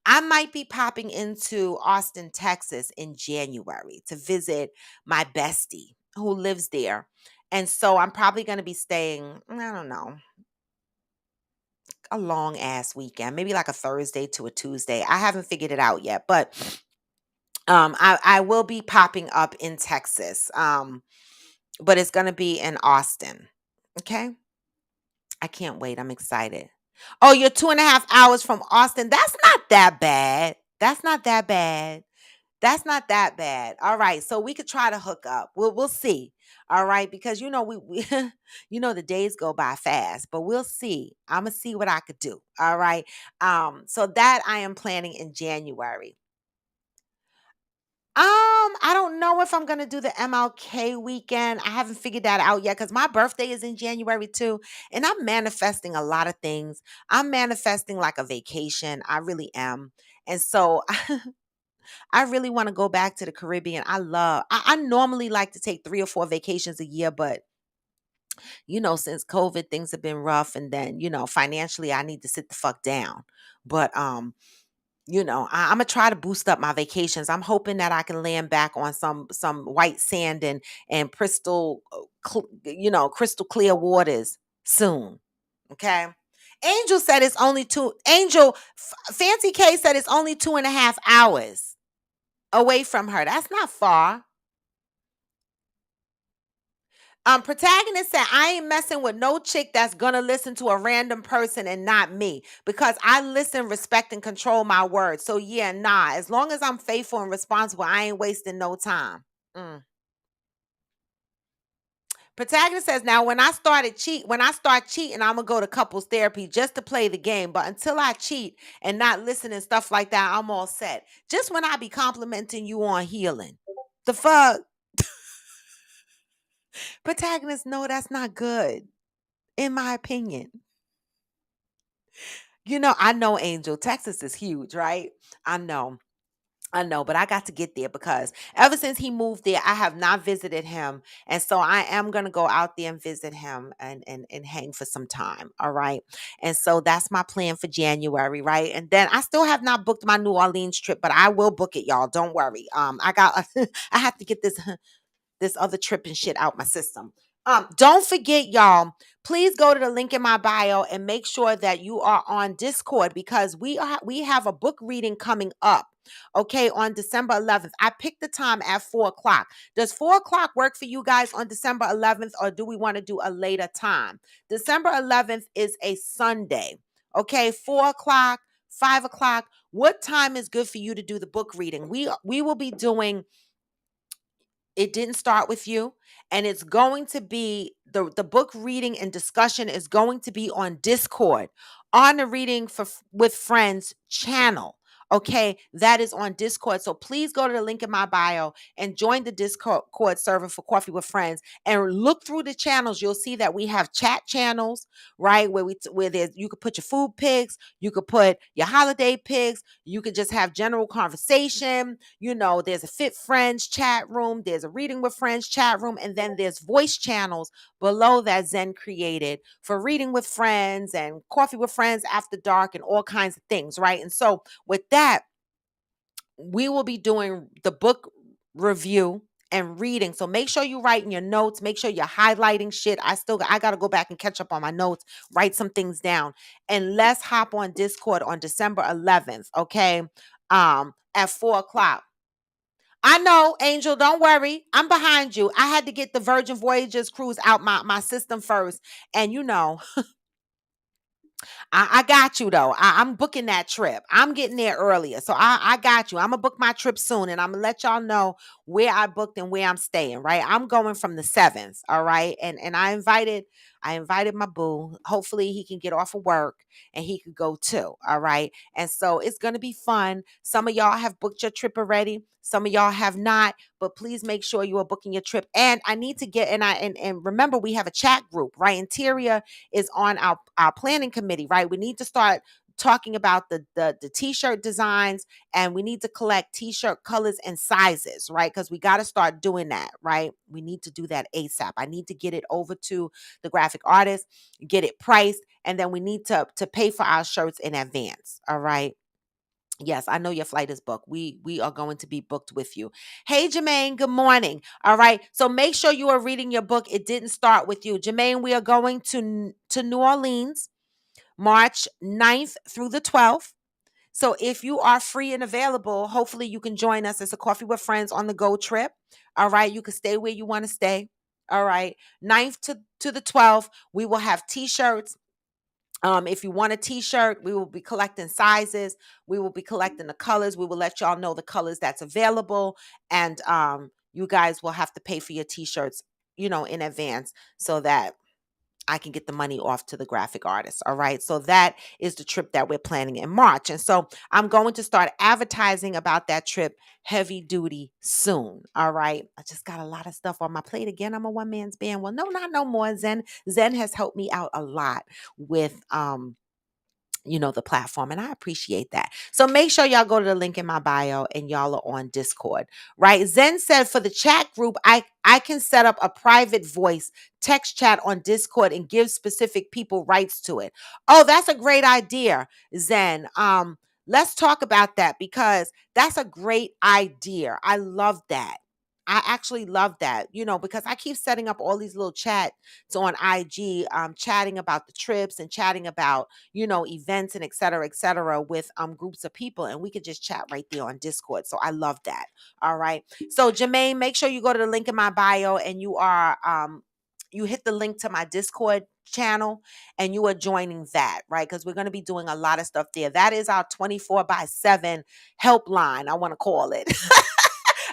I might be popping into Austin, Texas in January to visit my bestie who lives there. And so I'm probably going to be staying, I don't know, a long ass weekend, maybe like a Thursday to a Tuesday. I haven't figured it out yet, but I will be popping up in Texas. But it's going to be in Austin. Okay. I can't wait. I'm excited. Oh, you're 2.5 hours from Austin. That's not that bad. That's not that bad. That's not that bad. All right, so we could try to hook up. We'll see. All right, because we the days go by fast, but we'll see. I'm gonna see what I could do. All right. So that I am planning in January. I don't know if I'm gonna do the MLK weekend. I haven't figured that out yet because my birthday is in January too, and I'm manifesting a lot of things. I'm manifesting like a vacation. I really am, and so I really want to go back to the Caribbean. I normally like to take 3 or 4 vacations a year, but since COVID, things have been rough. And then, financially, I need to sit the fuck down. But, I'm gonna try to boost up my vacations. I'm hoping that I can land back on some white sand and crystal clear waters soon. Okay. Angel said it's only two. Fancy K said it's only 2.5 hours away from her. That's not far. Protagonist said, I ain't messing with no chick that's gonna listen to a random person and not me because I listen, respect, and control my words. So yeah, nah. As long as I'm faithful and responsible, I ain't wasting no time. Mm. Protagonist says, now when I start cheating, I'm gonna go to couples therapy just to play the game. But until I cheat and not listen and stuff like that, I'm all set. Just when I be complimenting you on healing. The fuck? Protagonist, no, that's not good, in my opinion. I know, Angel. Texas is huge, right? I know. I know, but I got to get there because ever since he moved there, I have not visited him. And so I am going to go out there and visit him and hang for some time. All right. And so that's my plan for January. Right. And then I still have not booked my New Orleans trip, but I will book it, y'all. Don't worry. I have to get this other trip and shit out my system. Don't forget, y'all, please go to the link in my bio and make sure that you are on Discord because we have a book reading coming up. Okay, on December 11th. I picked the time at 4 o'clock. Does 4 o'clock work for you guys on December 11th, or do we want to do a later time? December 11th is a Sunday. Okay, 4 o'clock, 5 o'clock. What time is good for you to do the book reading? We will be doing It Didn't Start With You, and it's going to be the book reading and discussion is going to be on Discord on the Reading with Friends channel. Okay, that is on Discord. So please go to the link in my bio and join the Discord server for Coffee with Friends and look through the channels. You'll see that we have chat channels, right? Where there's you could put your food pics, you could put your holiday pics, you could just have general conversation. There's a Fit Friends chat room, there's a Reading with Friends chat room, and then there's voice channels below that Zen created for Reading with Friends and Coffee with Friends After Dark and all kinds of things, right? And so with that, we will be doing the book review and reading. So make sure you write in your notes. Make sure you're highlighting shit. I got to go back and catch up on my notes, write some things down. And let's hop on Discord on December 11th, okay? At 4 o'clock. I know, Angel, don't worry. I'm behind you. I had to get the Virgin Voyages cruise out my system first. And I got you though. I'm booking that trip. I'm getting there earlier. So I got you. I'm gonna book my trip soon and I'm gonna let y'all know where I booked and where I'm staying, right? I'm going from the 7th. All right. And I invited my boo. Hopefully he can get off of work and he could go too. All right. And so it's gonna be fun. Some of y'all have booked your trip already. Some of y'all have not, but please make sure you are booking your trip. And I need to get and remember we have a chat group, right? Interior is on our planning committee, right? We need to start talking about the t-shirt designs, and we need to collect t-shirt colors and sizes, right? Because we got to start doing that, right? We need to do that ASAP. I need to get it over to the graphic artist, get it priced, and then we need to pay for our shirts in advance. All right. Yes, I know your flight is booked. We are going to be booked with you. Hey, Jermaine, good morning. All right. So make sure you are reading your book. It Didn't Start With You. Jermaine, we are going to New Orleans, March 9th through the 12th. So if you are free and available, hopefully you can join us. It's a Coffee with Friends on the go trip. All right. You can stay where you want to stay. All right. 9th to the 12th, we will have t-shirts If you want a t-shirt, we will be collecting sizes. We will be collecting the colors. We will let y'all know the colors that's available. And you guys will have to pay for your t-shirts, in advance so that I can get the money off to the graphic artist. All right. So that is the trip that we're planning in March. And so I'm going to start advertising about that trip heavy duty soon. All right. I just got a lot of stuff on my plate. Again, I'm a one man's band. Well, no, not no more. Zen has helped me out a lot with the platform, and I appreciate that. So make sure y'all go to the link in my bio and y'all are on Discord. Right? Zen said for the chat group, I can set up a private voice text chat on Discord and give specific people rights to it. Oh, that's a great idea, Zen. Let's talk about that because that's a great idea. I love that. I actually love that, because I keep setting up all these little chats on IG, chatting about the trips and chatting about events and et cetera, with groups of people. And we could just chat right there on Discord. So I love that. All right. So Jermaine, make sure you go to the link in my bio and you hit the link to my Discord channel and you are joining that, right? Because we're going to be doing a lot of stuff there. That is our 24/7 helpline, I want to call it.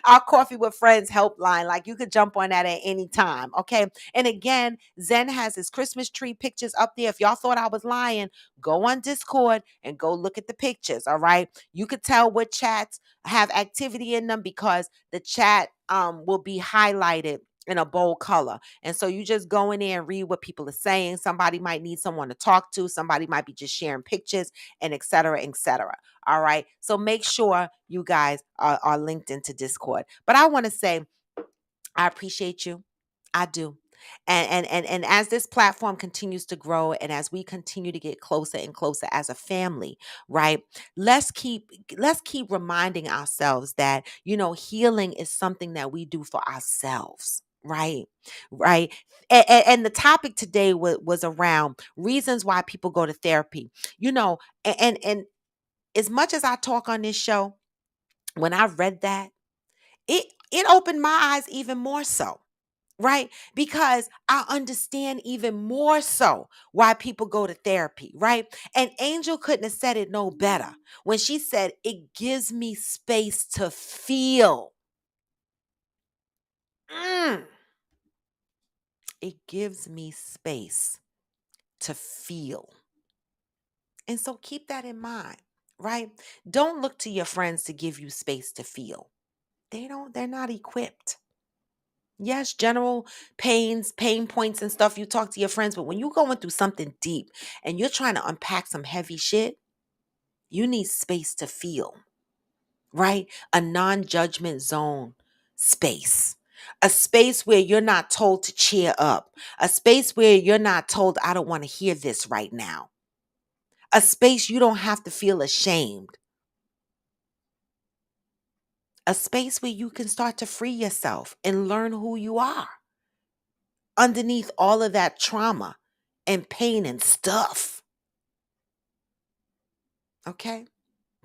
Our Coffee with Friends helpline. Like you could jump on that at any time. Okay. And again, Zen has his Christmas tree pictures up there. If y'all thought I was lying, go on Discord and go look at the pictures. All right. You could tell what chats have activity in them because the chat will be highlighted in a bold color. And so you just go in there and read what people are saying. Somebody might need someone to talk to. Somebody might be just sharing pictures and et cetera, et cetera. All right. So make sure you guys are linked into Discord. But I want to say, I appreciate you. I do. And as this platform continues to grow and as we continue to get closer and closer as a family, right? Let's keep reminding ourselves that, healing is something that we do for ourselves. Right. And the topic today was around reasons why people go to therapy. And as much as I talk on this show, when I read that, it opened my eyes even more so, right? Because I understand even more so why people go to therapy, right? And Angel couldn't have said it no better when she said it gives me space to feel. Mm. It gives me space to feel. And so keep that in mind, right? Don't look to your friends to give you space to feel. They're not equipped. Yes, general pain points and stuff, you talk to your friends, but when you're going through something deep and you're trying to unpack some heavy shit, you need space to feel, right? A non-judgment zone space. A space where you're not told to cheer up. A space where you're not told, I don't want to hear this right now. A space you don't have to feel ashamed. A space where you can start to free yourself and learn who you are underneath all of that trauma and pain and stuff. Okay?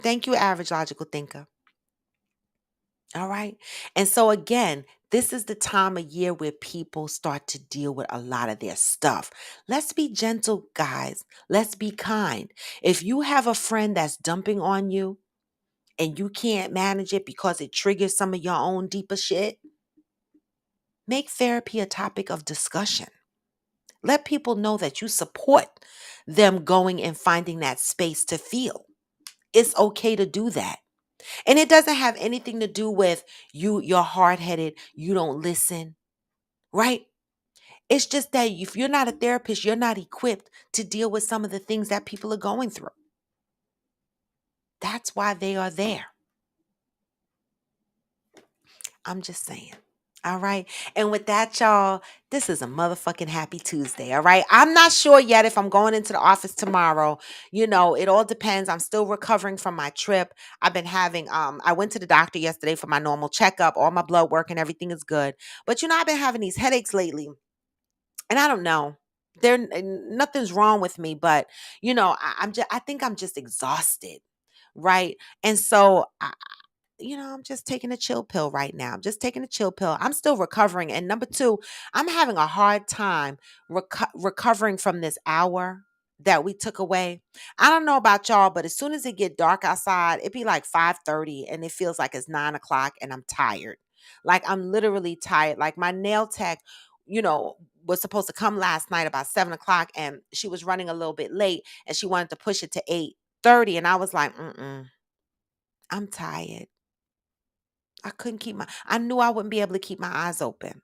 Thank you, average logical thinker. All right. And so, again, this is the time of year where people start to deal with a lot of their stuff. Let's be gentle, guys. Let's be kind. If you have a friend that's dumping on you and you can't manage it because it triggers some of your own deeper shit, make therapy a topic of discussion. Let people know that you support them going and finding that space to feel. It's okay to do that. And it doesn't have anything to do with you're hard-headed, you don't listen, right? It's just that if you're not a therapist, you're not equipped to deal with some of the things that people are going through. That's why they are there. I'm just saying. All right. And with that, y'all, this is a motherfucking happy Tuesday. All right. I'm not sure yet if I'm going into the office tomorrow. It all depends. I'm still recovering from my trip. I've been having, I went to the doctor yesterday for my normal checkup. All my blood work and everything is good. But, I've been having these headaches lately. And I don't know. Nothing's wrong with me, but I think I'm just exhausted. Right. And so I'm just taking a chill pill right now. I'm just taking a chill pill. I'm still recovering. And number two, I'm having a hard time recovering from this hour. that we took away. I don't know about y'all, but as soon as it get dark outside, it be like 5:30 and it feels like it's 9 o'clock and I'm tired. Like I'm literally tired. Like my nail tech, you know, was supposed to come last night about 7 o'clock and she was running a little bit late and she wanted to push it to 8:30. And I was like, I'm tired. I knew I wouldn't be able to keep my eyes open.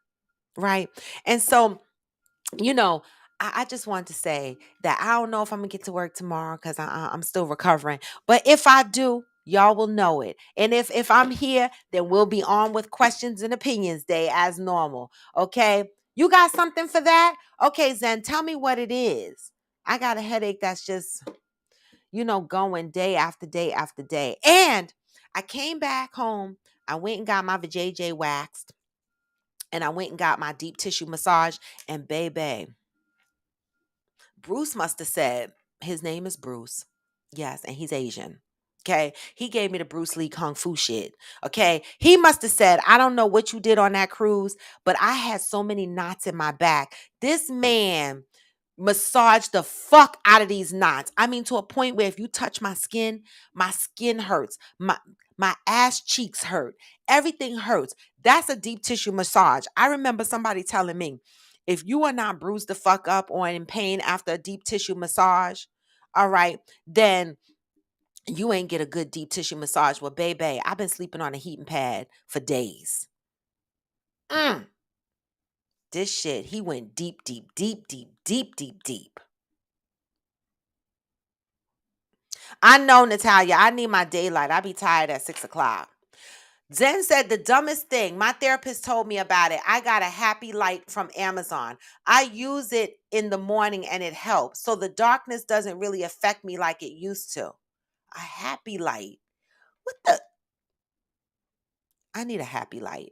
Right. And so you know, I just wanted to say that I don't know if I'm gonna get to work tomorrow because I'm still recovering. But if I do, y'all will know it. And if I'm here, then we'll be on with questions and opinions day as normal. Okay, you got something for that? Okay, Zen, tell me what it is. I got a headache that's just going day after day after day. And I came back home. I went and got my vajayjay waxed, and I went and got my deep tissue massage. And baby, Bruce must have said, his name is Bruce. Yes, and he's Asian. Okay. He gave me the Bruce Lee Kung Fu shit. Okay. He must have said, I don't know what you did on that cruise, but I had so many knots in my back. This man massaged the fuck out of these knots. I mean, to a point where if you touch my skin hurts. My ass cheeks hurt. Everything hurts. That's a deep tissue massage. I remember somebody telling me, if you are not bruised the fuck up or in pain after a deep tissue massage, all right, then you ain't get a good deep tissue massage. Well, baby, I've been sleeping on a heating pad for days. This shit, he went deep, deep, deep, deep, deep, deep, deep. I know, Natalia, I need my daylight. I be tired at 6 o'clock. Zen said the dumbest thing. My therapist told me about it. I got a happy light from Amazon. I use it in the morning and it helps. So the darkness doesn't really affect me like it used to. A happy light. What the? I need a happy light.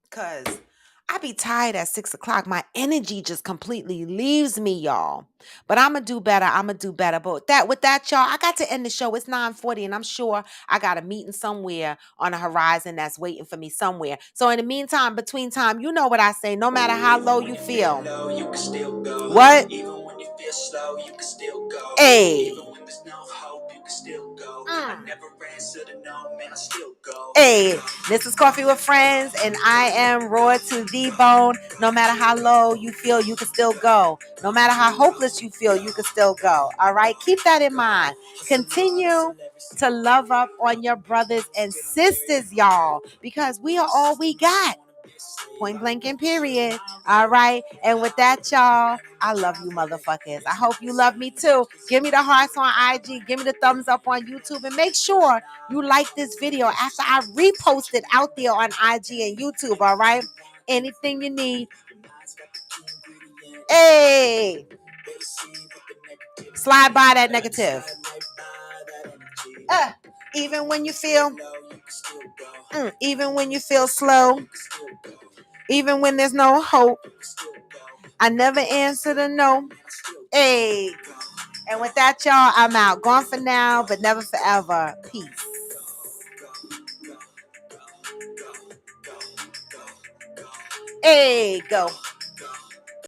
Because I be tired at 6 o'clock. My energy just completely leaves me, y'all. But I'm going to do better. But with that, y'all, I got to end the show. It's 9:40, and I'm sure I got a meeting somewhere on the horizon that's waiting for me somewhere. So in the meantime, between time, you know what I say. No matter how low you feel. What? Even when you feel slow, you can still go. Hey. Even when there's no hope, you can still go. I never answer to no, man, I still go. Hey, this is Coffee with Friends, and I am raw to the bone. No matter how low you feel, you can still go. No matter how hopeless you feel, you can still go. All right, keep that in mind. Continue to love up on your brothers and sisters, y'all, because we are all we got. Point blank and period. All right. And with that, y'all, I love you motherfuckers. I hope you love me too. Give me the hearts on IG. Give me the thumbs up on YouTube. And make sure you like this video after I repost it out there on IG and YouTube. All right. Anything you need. Hey. Slide by that negative. Even when you feel slow, even when there's no hope, I never answer to no. Hey. And with that, y'all, I'm out. Gone for now, but never forever. Peace. Hey, go.